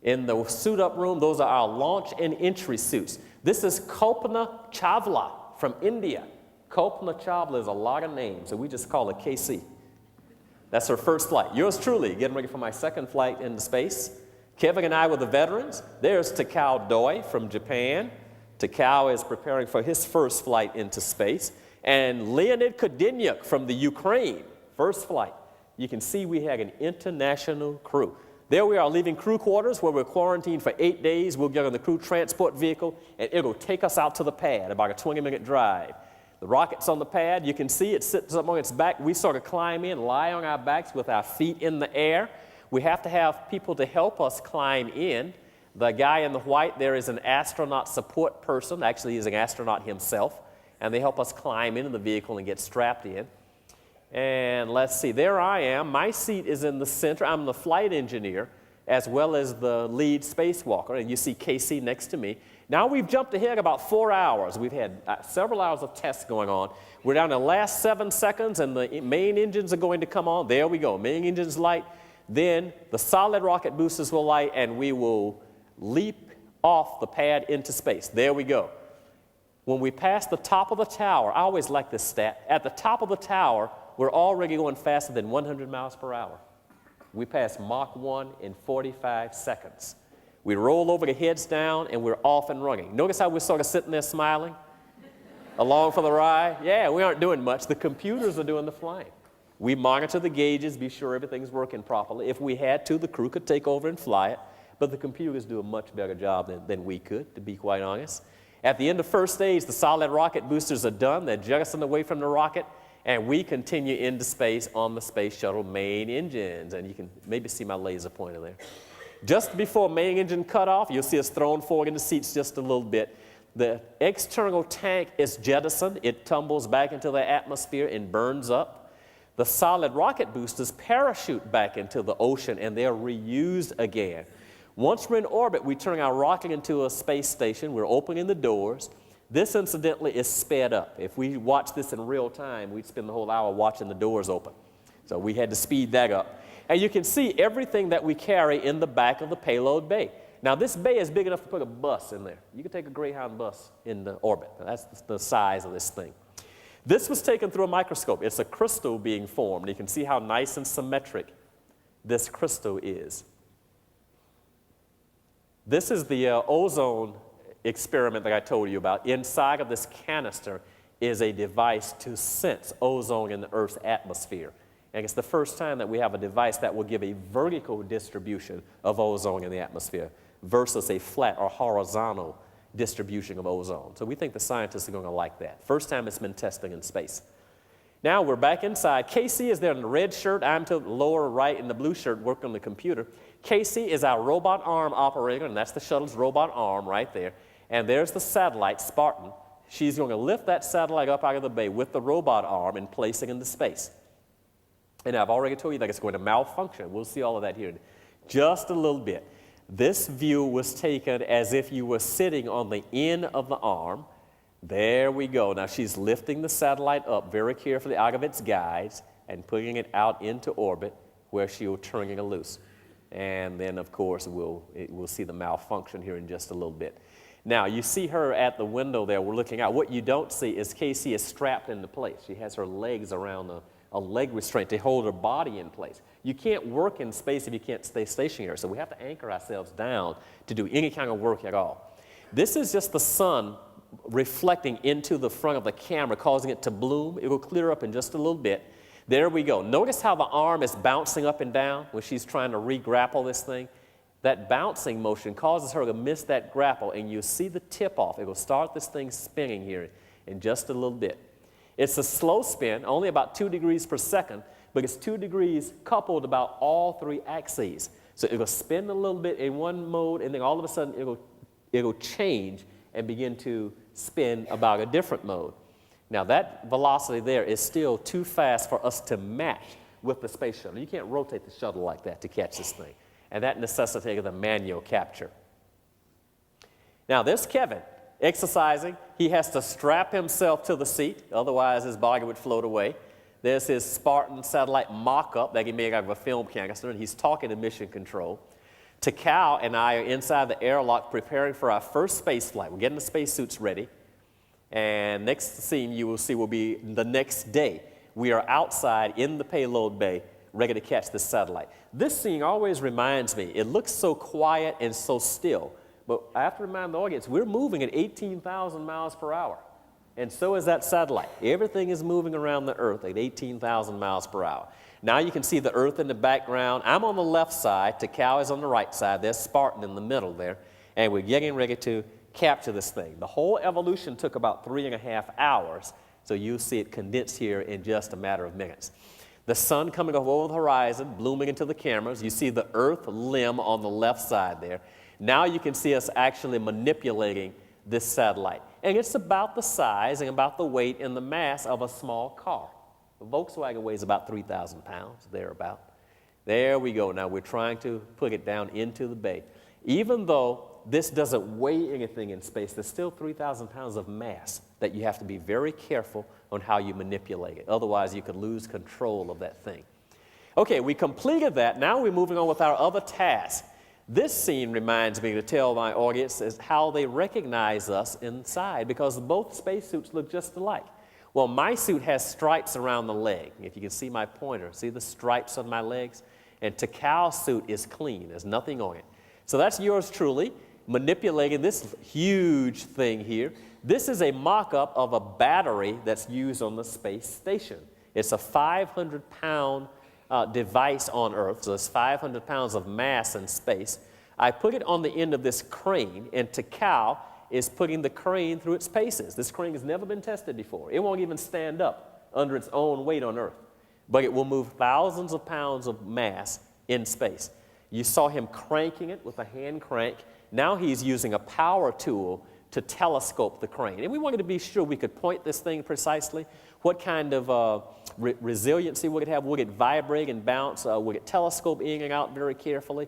In the suit-up room, those are our launch and entry suits. This is Kalpana Chawla from India. Kalpana Chawla is a lot of names, so we just call her KC. That's her first flight. Yours truly, getting ready for my second flight into space. Kevin and I were the veterans. There's Takao Doi from Japan. Takao is preparing for his first flight into space. And Leonid Kodynyuk from the Ukraine, first flight. You can see we had an international crew. There we are leaving crew quarters where we're quarantined for 8 days. We'll get on the crew transport vehicle, and it'll take us out to the pad, about a 20-minute drive. The rocket's on the pad. You can see it sits up on its back. We sort of climb in, lie on our backs with our feet in the air. We have to have people to help us climb in. The guy in the white there is an astronaut support person. Actually, he's an astronaut himself. And they help us climb into the vehicle and get strapped in. And let's see, there I am. My seat is in the center. I'm the flight engineer as well as the lead spacewalker. And you see Casey next to me. Now we've jumped ahead about 4 hours. We've had several hours of tests going on. We're down to the last 7 seconds, and the main engines are going to come on. There we go. Main engines light. Then the solid rocket boosters will light, and we will leap off the pad into space. There we go. When we pass the top of the tower, I always like this stat. At the top of the tower, we're already going faster than 100 miles per hour. We passed Mach 1 in 45 seconds. We roll over the heads down, and we're off and running. Notice how we're sort of sitting there smiling along for the ride? Yeah, we aren't doing much. The computers are doing the flying. We monitor the gauges, be sure everything's working properly. If we had to, the crew could take over and fly it, but the computers do a much better job than we could, to be quite honest. At the end of first stage, the solid rocket boosters are done. They're jettisoned away from the rocket, and we continue into space on the space shuttle main engines. And you can maybe see my laser pointer there. Just before main engine cutoff, you'll see us thrown forward in the seats just a little bit. The external tank is jettisoned. It tumbles back into the atmosphere and burns up. The solid rocket boosters parachute back into the ocean, and they're reused again. Once we're in orbit, we turn our rocket into a space station. We're opening the doors. This, incidentally, is sped up. If we watch this in real time, we'd spend the whole hour watching the doors open. So we had to speed that up. And you can see everything that we carry in the back of the payload bay. Now, this bay is big enough to put a bus in there. You can take a Greyhound bus in the orbit. That's the size of this thing. This was taken through a microscope. It's a crystal being formed. You can see how nice and symmetric this crystal is. This is the ozone experiment that I told you about. Inside of this canister is a device to sense ozone in the Earth's atmosphere. And it's the first time that we have a device that will give a vertical distribution of ozone in the atmosphere versus a flat or horizontal distribution of ozone. So we think the scientists are going to like that. First time it's been tested in space. Now we're back inside. Casey is there in the red shirt. I'm to the lower right in the blue shirt working on the computer. Casey is our robot arm operator, and that's the shuttle's robot arm right there. And there's the satellite, Spartan. She's going to lift that satellite up out of the bay with the robot arm and place it into space. And I've already told you that it's going to malfunction. We'll see all of that here in just a little bit. This view was taken as if you were sitting on the end of the arm. There we go. Now she's lifting the satellite up very carefully out of its guides and putting it out into orbit. where she'll turn it loose. And then, of course, we'll see the malfunction here in just a little bit. Now, you see her at the window there. We're looking out. What you don't see is Casey is strapped into place. She has her legs around a leg restraint to hold her body in place. You can't work in space if you can't stay stationary, so we have to anchor ourselves down to do any kind of work at all. This is just the sun reflecting into the front of the camera, causing it to bloom. It will clear up in just a little bit. There we go. Notice how the arm is bouncing up and down when she's trying to re-grapple this thing. That bouncing motion causes her to miss that grapple, and you see the tip off. It will start this thing spinning here in just a little bit. It's a slow spin, only about 2 degrees per second, but it's 2 degrees coupled about all 3 axes. So it will spin a little bit in one mode, and then all of a sudden it'll change and begin to spin about a different mode. Now that velocity there is still too fast for us to match with the space shuttle. You can't rotate the shuttle like that to catch this thing. And that necessitated a manual capture. Now there's Kevin exercising. He has to strap himself to the seat, otherwise his body would float away. There's his Spartan satellite mock-up that he made out of a film canister, and he's talking to mission control. Takao and I are inside the airlock preparing for our first space flight. We're getting the spacesuits ready. And next scene you will see will be the next day. We are outside in the payload bay, ready to catch the satellite. This scene always reminds me, it looks so quiet and so still, but I have to remind the audience, we're moving at 18,000 miles per hour. And so is that satellite. Everything is moving around the Earth at 18,000 miles per hour. Now you can see the Earth in the background. I'm on the left side, Takao is on the right side, there's Spartan in the middle there, and we're getting ready to capture this thing. The whole evolution took about 3.5 hours, so you'll see it condensed here in just a matter of minutes. The sun coming up over the horizon, blooming into the cameras. You see the Earth limb on the left side there. Now you can see us actually manipulating this satellite. And it's about the size and about the weight and the mass of a small car. The Volkswagen weighs about 3,000 pounds, thereabout. There we go. Now we're trying to put it down into the bay. Even though this doesn't weigh anything in space, there's still 3,000 pounds of mass that you have to be very careful on how you manipulate it. Otherwise, you could lose control of that thing. Okay, we completed that. Now we're moving on with our other task. This scene reminds me to tell my audience is how they recognize us inside, because both spacesuits look just alike. Well, my suit has stripes around the leg. If you can see my pointer, see the stripes on my legs? And Takao's suit is clean. There's nothing on it. So that's yours truly, manipulating this huge thing here. This is a mock-up of a battery that's used on the space station. It's a 500-pound device on Earth, so it's 500 pounds of mass in space. I put it on the end of this crane, and Takao is putting the crane through its paces. This crane has never been tested before. It won't even stand up under its own weight on Earth, but it will move thousands of pounds of mass in space. You saw him cranking it with a hand crank. Now he's using a power tool to telescope the crane. And we wanted to be sure we could point this thing precisely. What kind of resiliency would it have? Would it vibrate and bounce? Would it telescope in and out very carefully?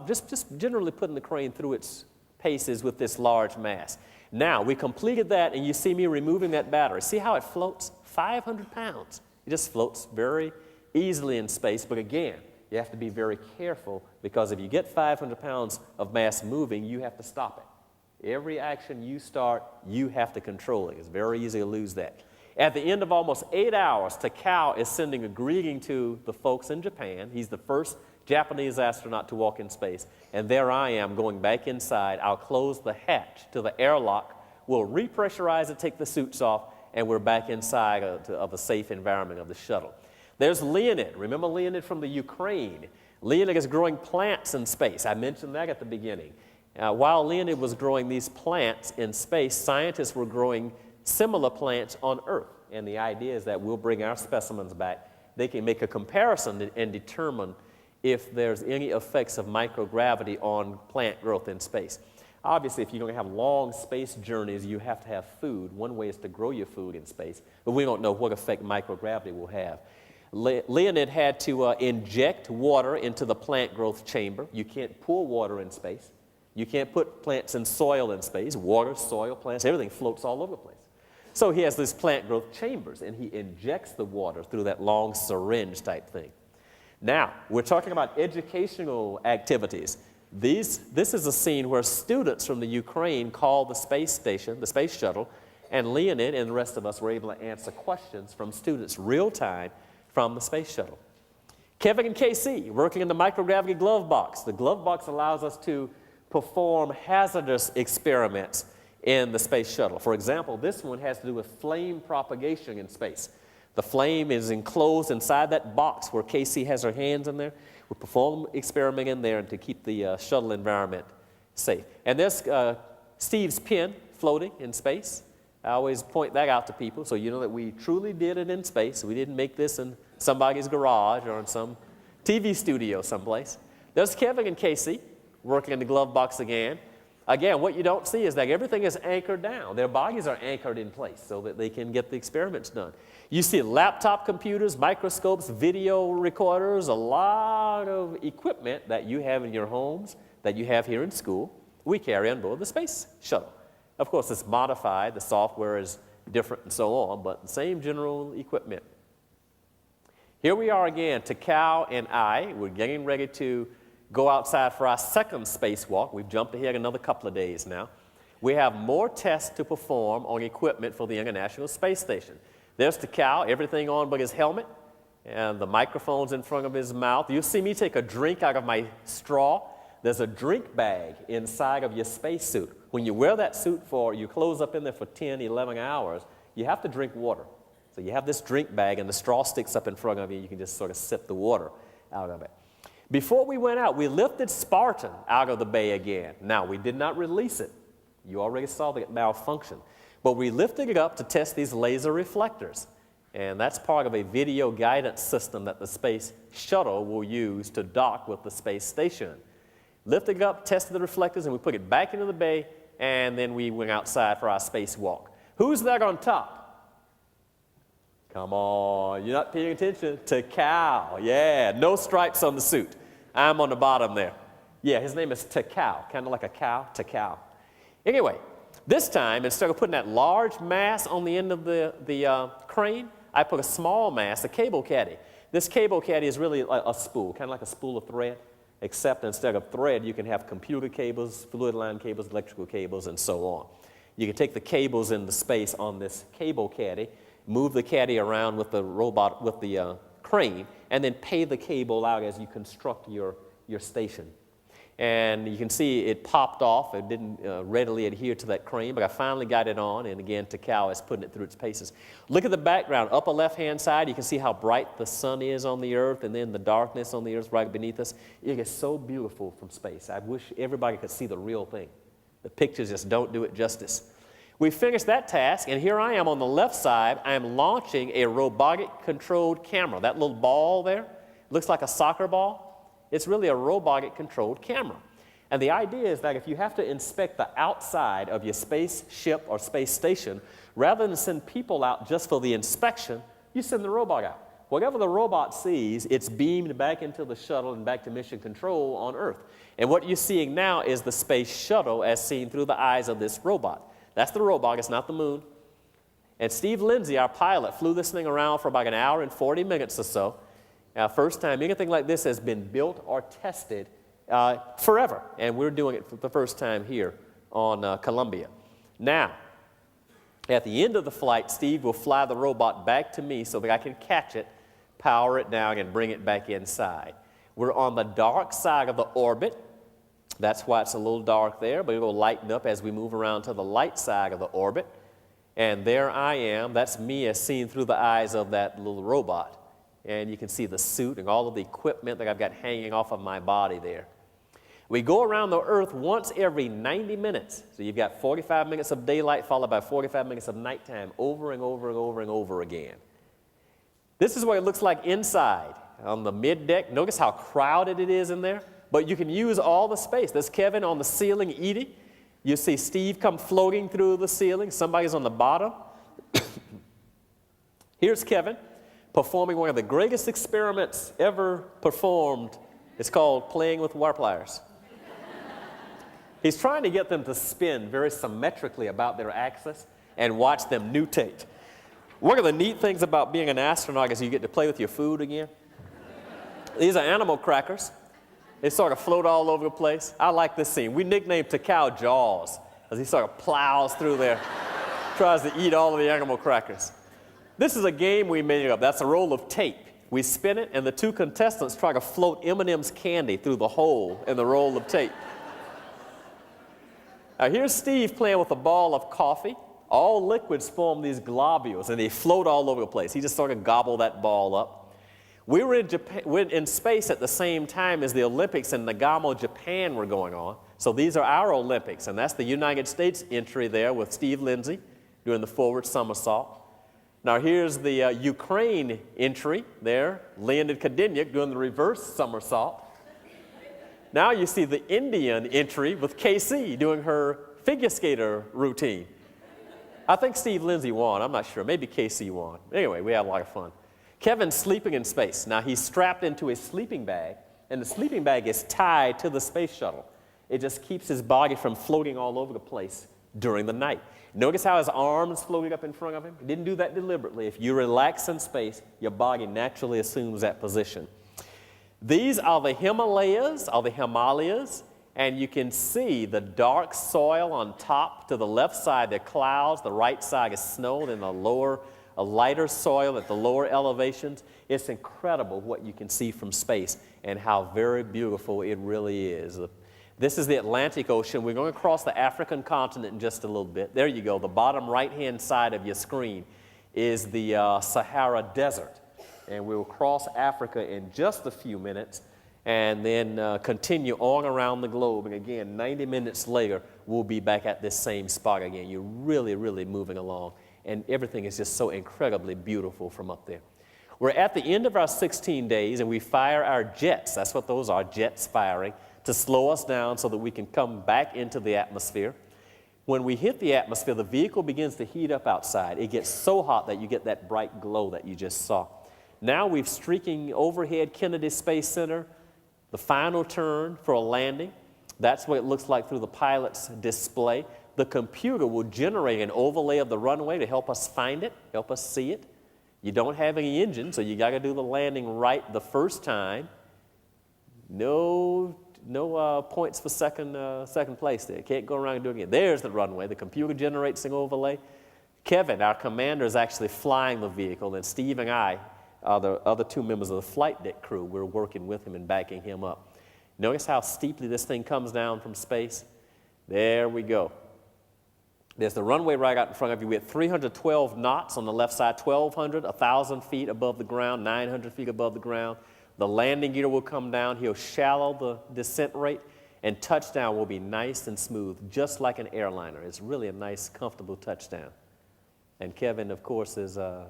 Just generally putting the crane through its paces with this large mass. Now, we completed that, and you see me removing that battery. See how it floats? 500 pounds. It just floats very easily in space, but again, you have to be very careful, because if you get 500 pounds of mass moving, you have to stop it. Every action you start, you have to control it. It's very easy to lose that. At the end of almost 8 hours, Takao is sending a greeting to the folks in Japan. He's the first Japanese astronaut to walk in space. And there I am going back inside. I'll close the hatch to the airlock. We'll repressurize it, take the suits off, and we're back inside of a safe environment of the shuttle. There's Leonid. Remember Leonid from the Ukraine? Leonid is growing plants in space. I mentioned that at the beginning. While Leonid was growing these plants in space, scientists were growing similar plants on Earth. And the idea is that we'll bring our specimens back. They can make a comparison and determine if there's any effects of microgravity on plant growth in space. Obviously, if you're going to have long space journeys, you have to have food. One way is to grow your food in space, but we don't know what effect microgravity will have. Leonid had to inject water into the plant growth chamber. You can't pour water in space. You can't put plants in soil in space. Water, soil, plants, everything floats all over the place. So he has these plant growth chambers, and he injects the water through that long syringe type thing. Now, we're talking about educational activities. This is a scene where students from the Ukraine called the space station, the space shuttle, and Leonid and the rest of us were able to answer questions from students real time from the space shuttle. Kevin and KC working in the microgravity glove box. The glove box allows us to perform hazardous experiments in the space shuttle. For example, this one has to do with flame propagation in space. The flame is enclosed inside that box where KC has her hands in there. We perform experiment in there to keep the shuttle environment safe. And there's Steve's pen floating in space. I always point that out to people so you know that we truly did it in space. We didn't make this in somebody's garage or in some TV studio someplace. There's Kevin and Casey working in the glove box again. Again, what you don't see is that everything is anchored down. Their bodies are anchored in place so that they can get the experiments done. You see laptop computers, microscopes, video recorders, a lot of equipment that you have in your homes, that you have here in school, we carry on board the space shuttle. Of course, it's modified, the software is different and so on, but the same general equipment. Here we are again, Takao and I. We're getting ready to go outside for our second spacewalk. We've jumped ahead another couple of days now. We have more tests to perform on equipment for the International Space Station. There's Takao, everything on but his helmet, and the microphone's in front of his mouth. You'll see me take a drink out of my straw. There's a drink bag inside of your spacesuit. When you wear that suit you close up in there for 10, 11 hours, you have to drink water. So you have this drink bag and the straw sticks up in front of you. You can just sort of sip the water out of it. Before we went out, we lifted Spartan out of the bay again. Now, we did not release it. You already saw the malfunction. But we lifted it up to test these laser reflectors. And that's part of a video guidance system that the space shuttle will use to dock with the space station. Lifted it up, tested the reflectors, and we put it back into the bay, and then we went outside for our spacewalk. Who's there on top? Come on, you're not paying attention. Takao, yeah, no stripes on the suit. I'm on the bottom there. Yeah, his name is Takao, kind of like a cow, Takao. Anyway, this time, instead of putting that large mass on the end of the crane, I put a small mass, a cable caddy. This cable caddy is really a spool, kind of like a spool of thread, except instead of thread, you can have computer cables, fluid line cables, electrical cables, and so on. You can take the cables into space on this cable caddy, move the caddy around with the robot, with the crane, and then pay the cable out as you construct your station. And you can see it popped off. It didn't readily adhere to that crane, but I finally got it on, and again, Takao is putting it through its paces. Look at the background. Upper left-hand side, you can see how bright the sun is on the Earth, and then the darkness on the Earth right beneath us. It is so beautiful from space. I wish everybody could see the real thing. The pictures just don't do it justice. We finished that task, and here I am on the left side. I am launching a robotic-controlled camera. That little ball there looks like a soccer ball. It's really a robotic-controlled camera. And the idea is that if you have to inspect the outside of your spaceship or space station, rather than send people out just for the inspection, you send the robot out. Whatever the robot sees, it's beamed back into the shuttle and back to mission control on Earth. And what you're seeing now is the space shuttle as seen through the eyes of this robot. That's the robot, it's not the moon. And Steve Lindsay, our pilot, flew this thing around for about an hour and 40 minutes or so. First time anything like this has been built or tested forever. And we're doing it for the first time here on Columbia. Now, at the end of the flight, Steve will fly the robot back to me so that I can catch it, power it down, and bring it back inside. We're on the dark side of the orbit. That's why it's a little dark there, but it will lighten up as we move around to the light side of the orbit. And there I am. That's me as seen through the eyes of that little robot. And you can see the suit and all of the equipment that I've got hanging off of my body there. We go around the Earth once every 90 minutes. So you've got 45 minutes of daylight followed by 45 minutes of nighttime over and over and over and over again. This is what it looks like inside on the middeck. Notice how crowded it is in there. But you can use all the space. There's Kevin on the ceiling eating. You see Steve come floating through the ceiling. Somebody's on the bottom. Here's Kevin performing one of the greatest experiments ever performed. It's called playing with wire pliers. He's trying to get them to spin very symmetrically about their axis and watch them nutate. One of the neat things about being an astronaut is you get to play with your food again. These are animal crackers. They sort of float all over the place. I like this scene. We nicknamed Takao Jaws, as he sort of plows through there, tries to eat all of the animal crackers. This is a game we made up. That's a roll of tape. We spin it, and the two contestants try to float M&M's candy through the hole in the roll of tape. Now, here's Steve playing with a ball of coffee. All liquids form these globules, and they float all over the place. He just sort of gobbled that ball up. We were in space at the same time as the Olympics in Nagano, Japan were going on. So these are our Olympics, and that's the United States entry there with Steve Lindsay doing the forward somersault. Now here's the Ukraine entry there, Leonid Kadenyuk doing the reverse somersault. Now you see the Indian entry with KC doing her figure skater routine. I think Steve Lindsay won, I'm not sure, maybe KC won. Anyway, we had a lot of fun. Kevin's sleeping in space. Now he's strapped into a sleeping bag, and the sleeping bag is tied to the space shuttle. It just keeps his body from floating all over the place during the night. Notice how his arms floating up in front of him? He didn't do that deliberately. If you relax in space, your body naturally assumes that position. These are the Himalayas, and you can see the dark soil on top. To the left side, they're clouds. The right side is snow, then a lighter soil at the lower elevations. It's incredible what you can see from space and how very beautiful it really is. This is the Atlantic Ocean. We're going to cross the African continent in just a little bit. There you go. The bottom right-hand side of your screen is the Sahara Desert. And we will cross Africa in just a few minutes and then continue on around the globe. And again, 90 minutes later, we'll be back at this same spot again. You're really, really moving along. And everything is just so incredibly beautiful from up there. We're at the end of our 16 days, and we fire our jets. That's what those are, jets firing, to slow us down so that we can come back into the atmosphere. When we hit the atmosphere, the vehicle begins to heat up outside. It gets so hot that you get that bright glow that you just saw. Now we're streaking overhead Kennedy Space Center, the final turn for a landing. That's what it looks like through the pilot's display. The computer will generate an overlay of the runway to help us find it, help us see it. You don't have any engine, so you got to do the landing right the first time. No points for second place there. Can't go around and do it again. There's the runway. The computer generates an overlay. Kevin, our commander, is actually flying the vehicle, and Steve and I are the other two members of the flight deck crew. We're working with him and backing him up. Notice how steeply this thing comes down from space? There we go. There's the runway right out in front of you. We're at 312 knots on the left side, 1,200, 1,000 feet above the ground, 900 feet above the ground. The landing gear will come down. He'll shallow the descent rate, and touchdown will be nice and smooth, just like an airliner. It's really a nice, comfortable touchdown. And Kevin, of course, is an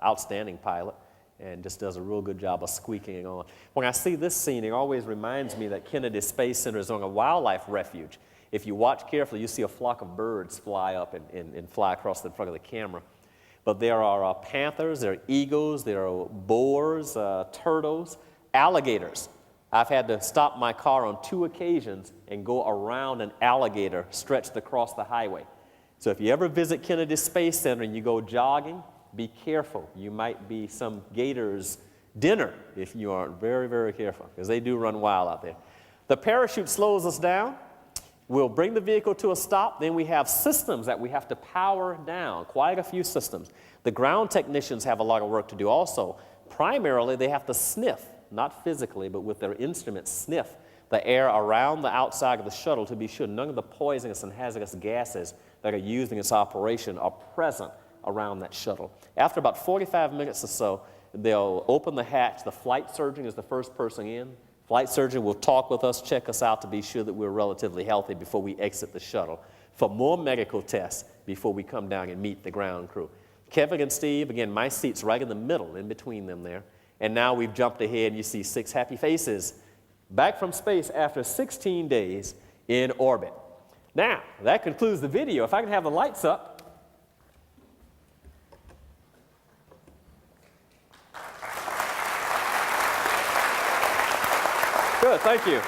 outstanding pilot and just does a real good job of squeaking on. When I see this scene, it always reminds me that Kennedy Space Center is on a wildlife refuge. If you watch carefully, you see a flock of birds fly up and fly across in front of the camera. But there are panthers, there are eagles, there are boars, turtles, alligators. I've had to stop my car on 2 occasions and go around an alligator stretched across the highway. So if you ever visit Kennedy Space Center and you go jogging, be careful. You might be some gator's dinner if you aren't very, very careful, because they do run wild out there. The parachute slows us down. We'll bring the vehicle to a stop. Then we have systems that we have to power down, quite a few systems. The ground technicians have a lot of work to do also. Primarily, they have to sniff, not physically, but with their instruments, sniff the air around the outside of the shuttle to be sure none of the poisonous and hazardous gases that are used in its operation are present around that shuttle. After about 45 minutes or so, they'll open the hatch. The flight surgeon is the first person in. Flight surgeon will talk with us, check us out to be sure that we're relatively healthy before we exit the shuttle for more medical tests before we come down and meet the ground crew. Kevin and Steve, again, my seat's right in the middle, in between them there. And now we've jumped ahead and you see 6 happy faces back from space after 16 days in orbit. Now, that concludes the video. If I can have the lights up. Good, thank you.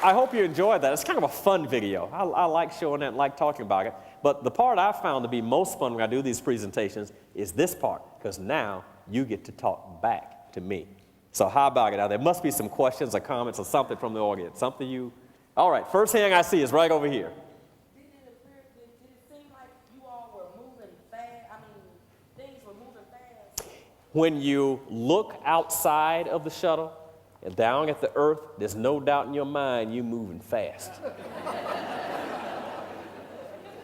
I hope you enjoyed that. It's kind of a fun video. I like showing that and like talking about it. But the part I found to be most fun when I do these presentations is this part, because now you get to talk back to me. So how about it? Now, there must be some questions or comments or something from the audience. Something you... All right, first hand I see is right over here. Did it seem like you all were moving fast? I mean, things were moving fast? When you look outside of the shuttle and down at the earth, there's no doubt in your mind you're moving fast.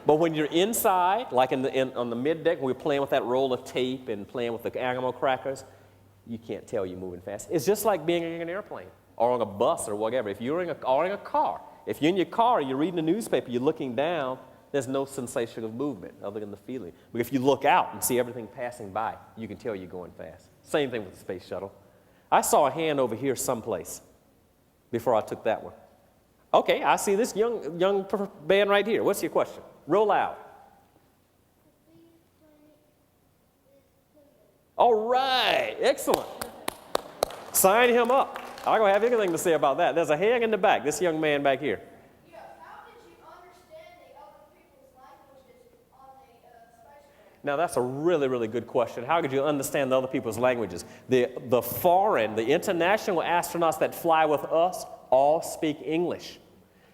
But when you're inside, like on the middeck, when we're playing with that roll of tape and playing with the animal crackers, you can't tell you're moving fast. It's just like being in an airplane or on a bus or whatever. If you're in a car, if you're in your car, you're reading the newspaper, you're looking down, there's no sensation of movement other than the feeling. But if you look out and see everything passing by, you can tell you're going fast. Same thing with the space shuttle. I saw a hand over here someplace before I took that one. Okay, I see this young man right here. What's your question? Real loud. All right, excellent. Sign him up. I don't have anything to say about that. There's a hand in the back, this young man back here. Yeah, how did you understand the other people's languages on the spacecraft? Now, that's a really, really good question. How could you understand the other people's languages? The international astronauts that fly with us all speak English.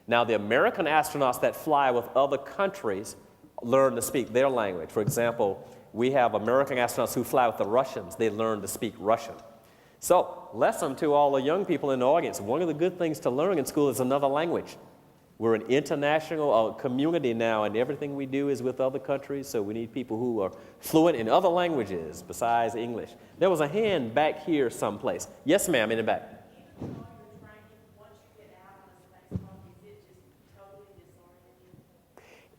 Now, the American astronauts that fly with other countries learn to speak their language. For example, we have American astronauts who fly with the Russians. They learn to speak Russian. So, lesson to all the young people in the audience, one of the good things to learn in school is another language. We're an international community now, and everything we do is with other countries, so we need people who are fluent in other languages besides English. There was a hand back here someplace. Yes, ma'am, in the back.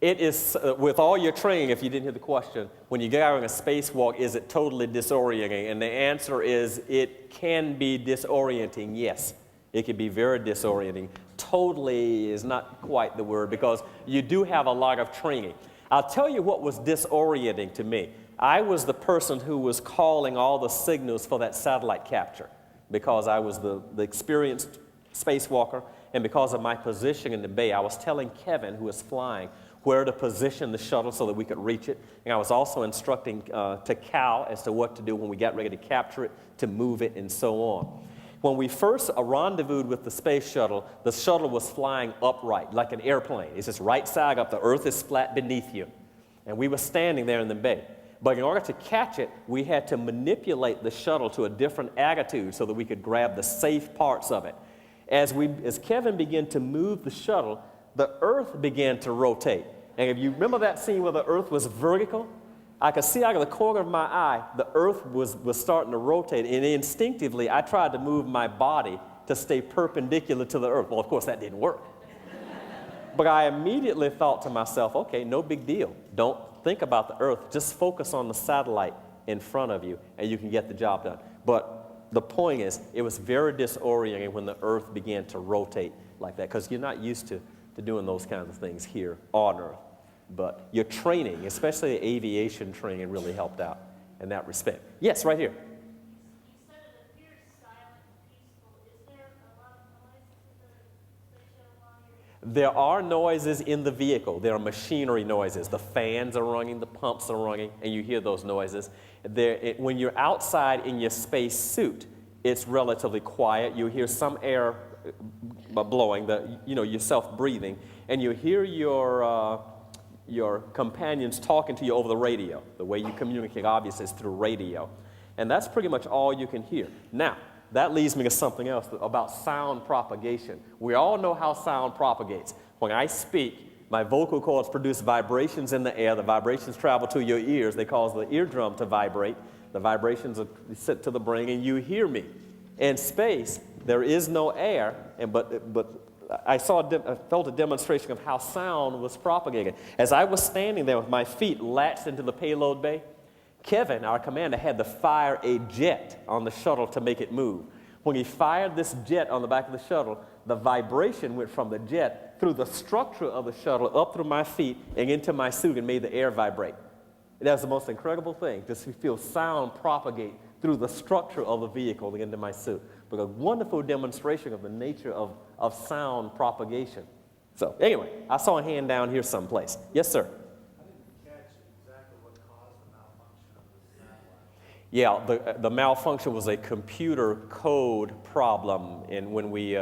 It is, with all your training, if you didn't hear the question, when you get out on a spacewalk, is it totally disorienting? And the answer is it can be disorienting, yes. It can be very disorienting. Totally is not quite the word because you do have a lot of training. I'll tell you what was disorienting to me. I was the person who was calling all the signals for that satellite capture because I was the experienced spacewalker, and because of my position in the bay, I was telling Kevin, who was flying, where to position the shuttle so that we could reach it. And I was also instructing to Cal as to what to do when we got ready to capture it, to move it, and so on. When we first rendezvoused with the space shuttle, the shuttle was flying upright, like an airplane. It's just right side up. The earth is flat beneath you. And we were standing there in the bay. But in order to catch it, we had to manipulate the shuttle to a different attitude so that we could grab the safe parts of it. As Kevin began to move the shuttle, the earth began to rotate. And if you remember that scene where the earth was vertical, I could see out of the corner of my eye, the earth was starting to rotate. And instinctively, I tried to move my body to stay perpendicular to the earth. Well, of course, that didn't work. But I immediately thought to myself, okay, no big deal. Don't think about the earth. Just focus on the satellite in front of you, and you can get the job done. But the point is, it was very disorienting when the earth began to rotate like that, because you're not used to doing those kinds of things here on Earth. But your training, especially aviation training, really helped out in that respect. Yes, right here. You said it appears silent and peaceful. Is there a lot of noise in the space shuttle while you're... There are noises in the vehicle. There are machinery noises. The fans are running, the pumps are running, and you hear those noises. When you're outside in your space suit, it's relatively quiet. You hear some air blowing, yourself breathing, and you hear your companions talking to you over the radio. The way you communicate, obviously, is through radio. And that's pretty much all you can hear. Now, that leads me to something else about sound propagation. We all know how sound propagates. When I speak, my vocal cords produce vibrations in the air. The vibrations travel to your ears. They cause the eardrum to vibrate. The vibrations are sent to the brain, and you hear me. In space, there is no air, but I felt a demonstration of how sound was propagated. As I was standing there with my feet latched into the payload bay, Kevin, our commander, had to fire a jet on the shuttle to make it move. When he fired this jet on the back of the shuttle, the vibration went from the jet through the structure of the shuttle up through my feet and into my suit and made the air vibrate. That was the most incredible thing, to feel sound propagate through the structure of the vehicle into my suit. But a wonderful demonstration of the nature of sound propagation. So anyway, I saw a hand down here someplace. Yes, sir. I didn't catch exactly what caused the malfunction of the satellite. Yeah, the malfunction was a computer code problem, and when we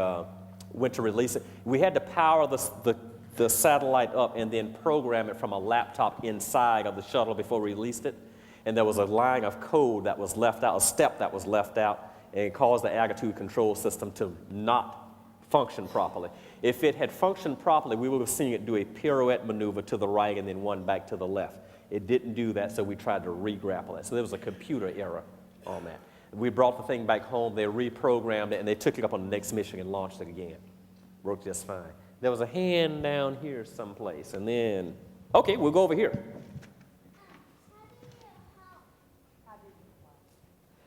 went to release it, we had to power the satellite up and then program it from a laptop inside of the shuttle before we released it. And there was a line of code that was left out, a step that was left out, and it caused the attitude control system to not function properly. If it had functioned properly, we would have seen it do a pirouette maneuver to the right and then one back to the left. It didn't do that, so we tried to re-grapple it. So there was a computer error on that. We brought the thing back home, they reprogrammed it, and they took it up on the next mission and launched it again. Worked just fine. There was a hand down here someplace, and then, okay, we'll go over here.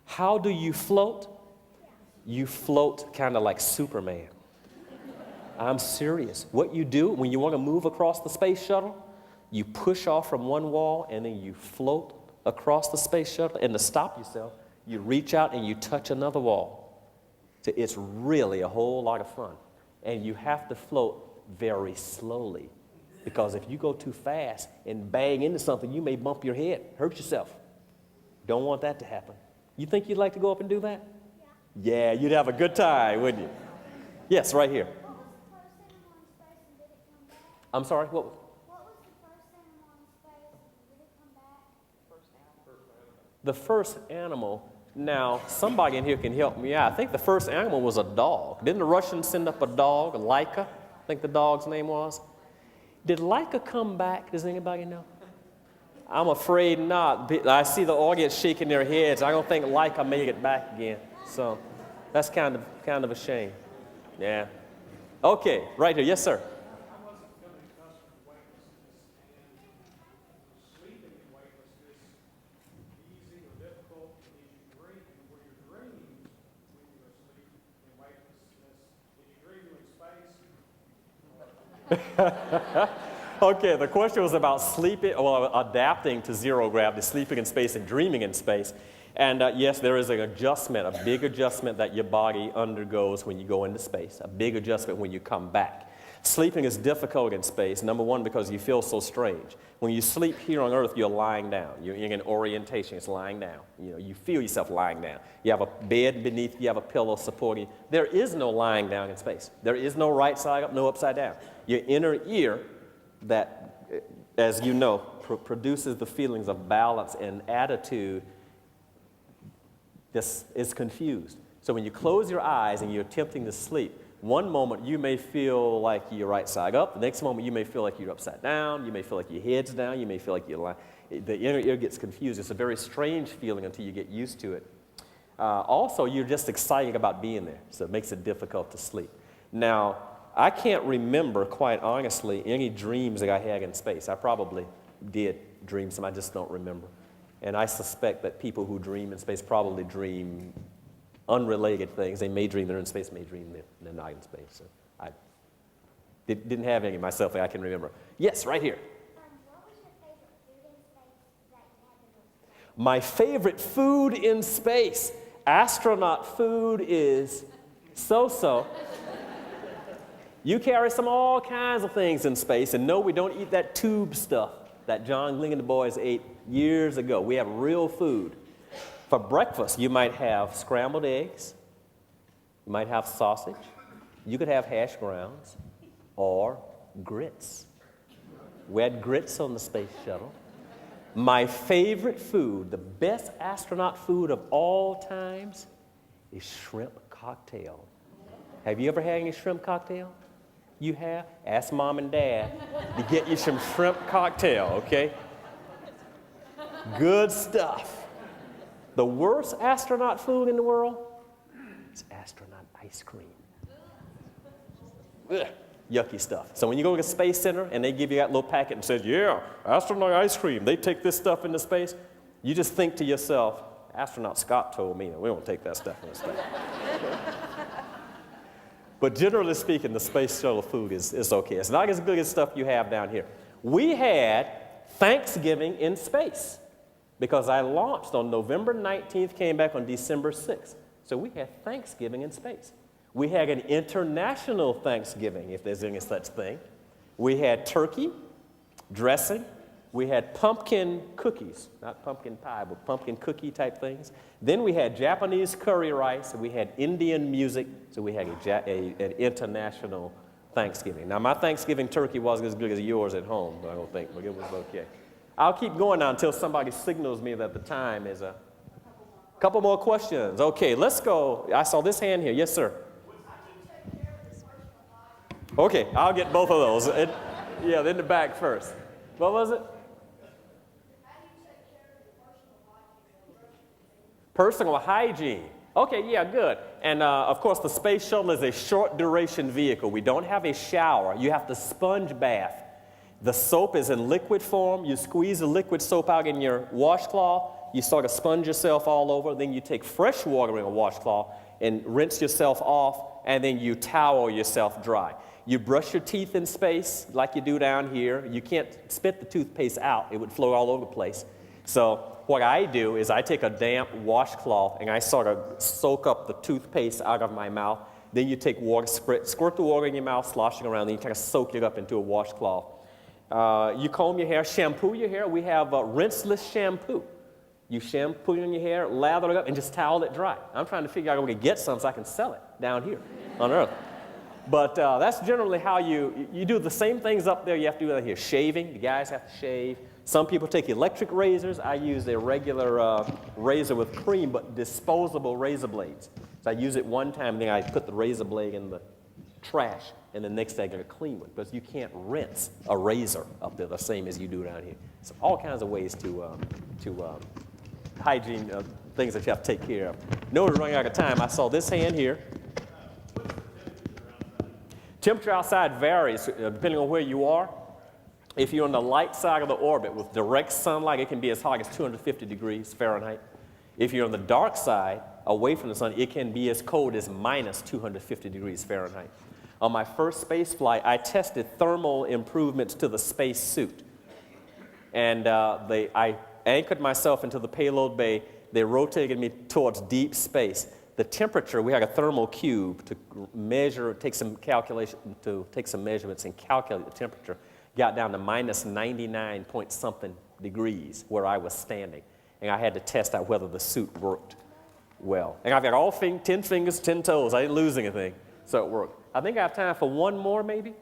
How do you float? You float kind of like Superman. I'm serious. What you do when you want to move across the space shuttle, you push off from one wall and then you float across the space shuttle. And to stop yourself, you reach out and you touch another wall. So it's really a whole lot of fun. And you have to float very slowly, because if you go too fast and bang into something, you may bump your head, hurt yourself. Don't want that to happen. You think you'd like to go up and do that? Yeah, you'd have a good time, wouldn't you? Yes, right here. What was the first animal in space and did it come back? I'm sorry, what? What was the first animal in space and did it come back? The first animal. Now, somebody in here can help me out. I think the first animal was a dog. Didn't the Russians send up a dog, Laika? I think the dog's name was. Did Laika come back? Does anybody know? I'm afraid not. I see the audience shaking their heads. I don't think Laika made it back again. So that's kind of a shame. Yeah. Okay, right here. Yes, sir. Okay, the question was about sleeping, or adapting to zero gravity, sleeping in space and dreaming in space. And yes, there is an adjustment, a big adjustment that your body undergoes when you go into space, a big adjustment when you come back. Sleeping is difficult in space, number one, because you feel so strange. When you sleep here on Earth, you're lying down. You're in an orientation, it's lying down. You know, you feel yourself lying down. You have a bed beneath you, you have a pillow supporting you. There is no lying down in space. There is no right side up, no upside down. Your inner ear, that, as you know, produces the feelings of balance and attitude, this is confused. So when you close your eyes and you're attempting to sleep, one moment you may feel like you're right side up. The next moment you may feel like you're upside down. You may feel like your head's down. You may feel like you're lying. The inner ear gets confused. It's a very strange feeling until you get used to it. Also, you're just excited about being there, so it makes it difficult to sleep. Now, I can't remember, quite honestly, any dreams that I had in space. I probably did dream some. I just don't remember. And I suspect that people who dream in space probably dream unrelated things. They may dream they're in space, may dream they're not in space. So I didn't have any myself that I can remember. Yes, right here. What was your favorite food in space that you had the most fun? My favorite food in space. Astronaut food is so-so. You carry all kinds of things in space, and no, we don't eat that tube stuff that John Gling and the boys ate years ago. We have real food. For breakfast, you might have scrambled eggs, you might have sausage, you could have hash browns, or grits. We had grits on the space shuttle. My favorite food, the best astronaut food of all times, is shrimp cocktail. Have you ever had any shrimp cocktail? You have? Ask mom and dad to get you some shrimp cocktail, okay? Good stuff. The worst astronaut food in the world is astronaut ice cream. Ugh, yucky stuff. So when you go to the Space Center and they give you that little packet and says, yeah, astronaut ice cream, they take this stuff into space, you just think to yourself, astronaut Scott told me that we don't take that stuff into space. But generally speaking, the space shuttle food is okay. It's not as good as stuff you have down here. We had Thanksgiving in space because I launched on November 19th, came back on December 6th. So we had Thanksgiving in space. We had an international Thanksgiving, if there's any such thing. We had turkey, dressing, We had pumpkin cookies, not pumpkin pie, but pumpkin cookie type things. Then we had Japanese curry rice, and we had Indian music, so we had an international Thanksgiving. Now, my Thanksgiving turkey wasn't as good as yours at home, I don't think, but it was okay. I'll keep going now until somebody signals me that the time is a couple more questions. Okay, let's go. I saw this hand here. Yes, sir. Okay, I'll get both of those. Yeah, in the back first. What was it? Personal hygiene. Okay, yeah, good. And of course, the space shuttle is a short duration vehicle. We don't have a shower. You have to sponge bath. The soap is in liquid form. You squeeze the liquid soap out in your washcloth. You sort of sponge yourself all over. Then you take fresh water in a washcloth and rinse yourself off, and then you towel yourself dry. You brush your teeth in space like you do down here. You can't spit the toothpaste out. It would flow all over the place. So what I do is I take a damp washcloth and I sort of soak up the toothpaste out of my mouth. Then you take water, squirt the water in your mouth, sloshing around, then you kind of soak it up into a washcloth. You comb your hair, shampoo your hair. We have rinseless shampoo. You shampoo it in your hair, lather it up, and just towel it dry. I'm trying to figure out a way to get some so I can sell it down here on Earth. But that's generally how you do the same things up there you have to do down here. Shaving, the guys have to shave. Some people take electric razors. I use a regular razor with cream, but disposable razor blades. So I use it one time, then I put the razor blade in the trash, and the next day I get a clean one, because you can't rinse a razor up there the same as you do down here. So all kinds of ways to hygiene things that you have to take care of. No, we're running out of time. I saw this hand here. Temperature outside varies depending on where you are. If you're on the light side of the orbit with direct sunlight, it can be as hot as 250 degrees Fahrenheit. If you're on the dark side, away from the sun, it can be as cold as minus 250 degrees Fahrenheit. On my first space flight, I tested thermal improvements to the space suit. And I anchored myself into the payload bay. They rotated me towards deep space. The temperature, we had a thermal cube to measure, take some measurements and calculate the temperature. Got down to minus 99 point something degrees where I was standing. And I had to test out whether the suit worked well. And I've got all 10 fingers, 10 toes. I didn't lose anything, so it worked. I think I have time for one more, maybe.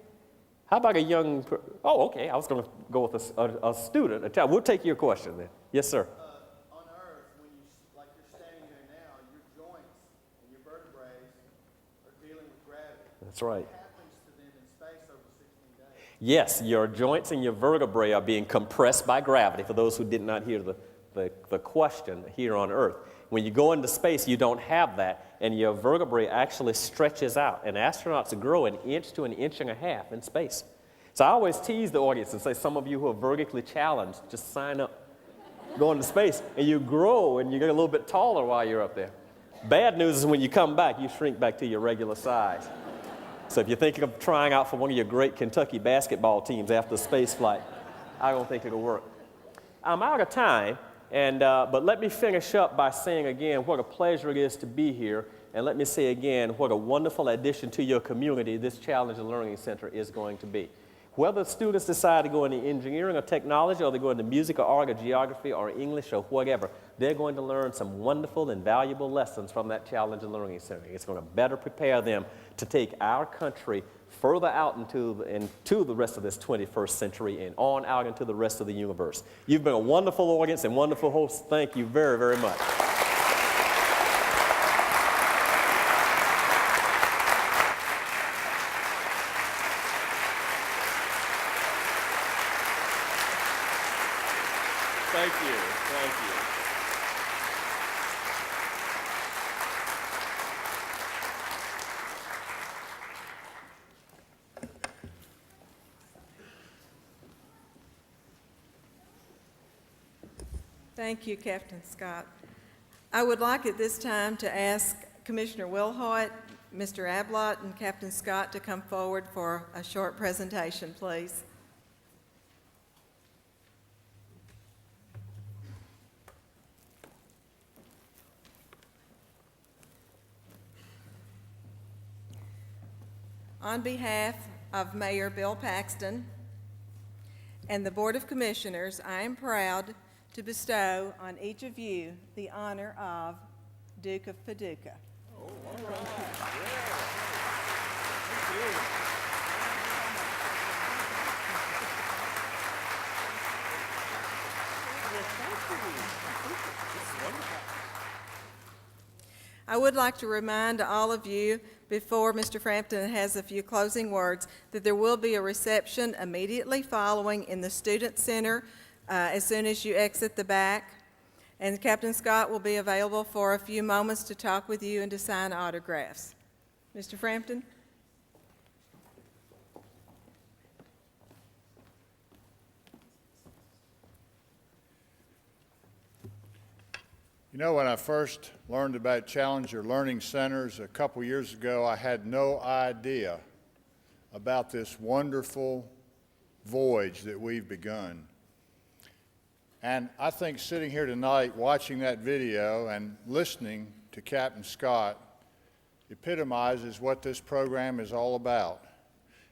How about a young, oh, okay, I was going to go with a student, a child. We'll take your question then. Yes, sir. On Earth, when like you're standing there now, your joints and your vertebrae are dealing with gravity. That's right. What happens to them in space over 16 days? Yes, your joints and your vertebrae are being compressed by gravity, for those who did not hear the question here on Earth. When you go into space, you don't have that, and your vertebrae actually stretches out. And astronauts grow an inch to an inch and a half in space. So I always tease the audience and say, some of you who are vertically challenged, just sign up, go into space, and you grow and you get a little bit taller while you're up there. Bad news is when you come back, you shrink back to your regular size. So if you're thinking of trying out for one of your great Kentucky basketball teams after the space flight, I don't think it'll work. I'm out of time. But let me finish up by saying again what a pleasure it is to be here. And let me say again what a wonderful addition to your community this Challenger Learning Center is going to be. Whether students decide to go into engineering or technology, or they go into music or art or geography or English or whatever, they're going to learn some wonderful and valuable lessons from that Challenger Learning Center. It's going to better prepare them to take our country further out into the rest of this 21st century and on out into the rest of the universe. You've been a wonderful audience and wonderful hosts. Thank you very, very much. Thank you. Thank you. Thank you, Captain Scott. I would like at this time to ask Commissioner Wilhoit, Mr. Ablott, and Captain Scott to come forward for a short presentation, please. On behalf of Mayor Bill Paxton and the Board of Commissioners, I am proud to bestow on each of you the honor of Duke of Paducah. I would like to remind all of you, before Mr. Frampton has a few closing words, that there will be a reception immediately following in the Student Center as soon as you exit the back. And Captain Scott will be available for a few moments to talk with you and to sign autographs. Mr. Frampton? You know, when I first learned about Challenger Learning Centers a couple years ago, I had no idea about this wonderful voyage that we've begun. And I think sitting here tonight watching that video and listening to Captain Scott epitomizes what this program is all about,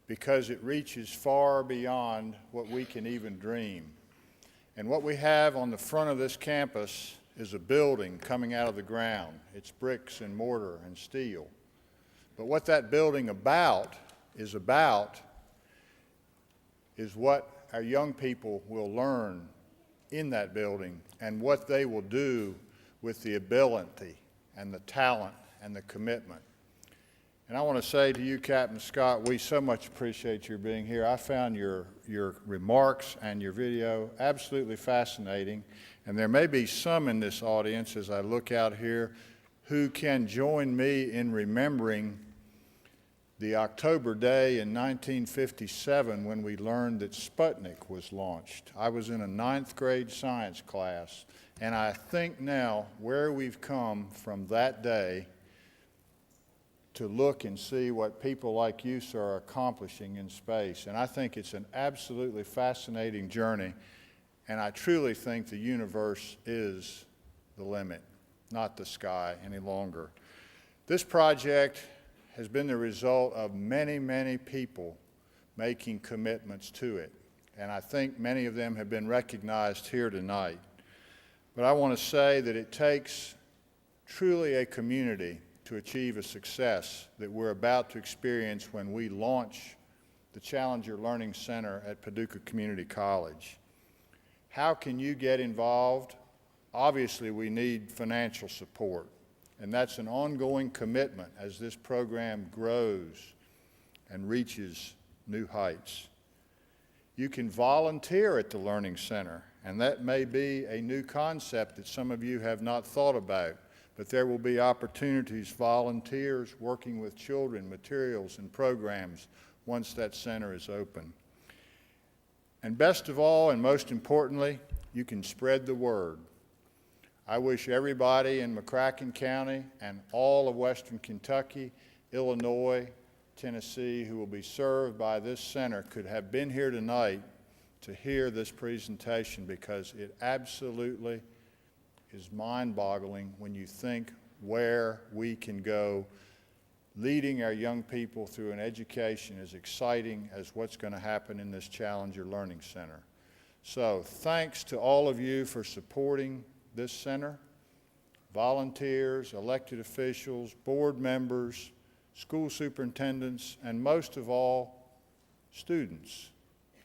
because it reaches far beyond what we can even dream. And what we have on the front of this campus is a building coming out of the ground. It's bricks and mortar and steel. But what that building is what our young people will learn in that building and what they will do with the ability and the talent and the commitment. And I want to say to you, Captain Scott, we so much appreciate your being here. I found your remarks and your video absolutely fascinating. And there may be some in this audience as I look out here who can join me in remembering the October day in 1957 when we learned that Sputnik was launched. I was in a 9th grade science class, and I think now where we've come from that day to look and see what people like you, sir, are accomplishing in space. And I think it's an absolutely fascinating journey, and I truly think the universe is the limit, not the sky any longer. This project has been the result of many, many people making commitments to it. And I think many of them have been recognized here tonight. But I want to say that it takes truly a community to achieve a success that we're about to experience when we launch the Challenger Learning Center at Paducah Community College. How can you get involved? Obviously, we need financial support. And that's an ongoing commitment as this program grows and reaches new heights. You can volunteer at the Learning Center, and that may be a new concept that some of you have not thought about, but there will be opportunities, volunteers working with children, materials, and programs once that center is open. And best of all, and most importantly, you can spread the word. I wish everybody in McCracken County and all of Western Kentucky, Illinois, Tennessee, who will be served by this center could have been here tonight to hear this presentation, because it absolutely is mind-boggling when you think where we can go. Leading our young people through an education as exciting as what's going to happen in this Challenger Learning Center. So thanks to all of you for supporting this center, volunteers, elected officials, board members, school superintendents, and most of all, students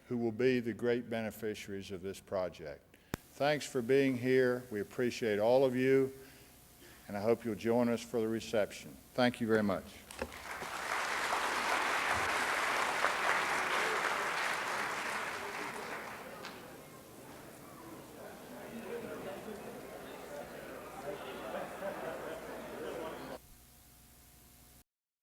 who will be the great beneficiaries of this project. Thanks for being here. We appreciate all of you, and I hope you'll join us for the reception. Thank you very much.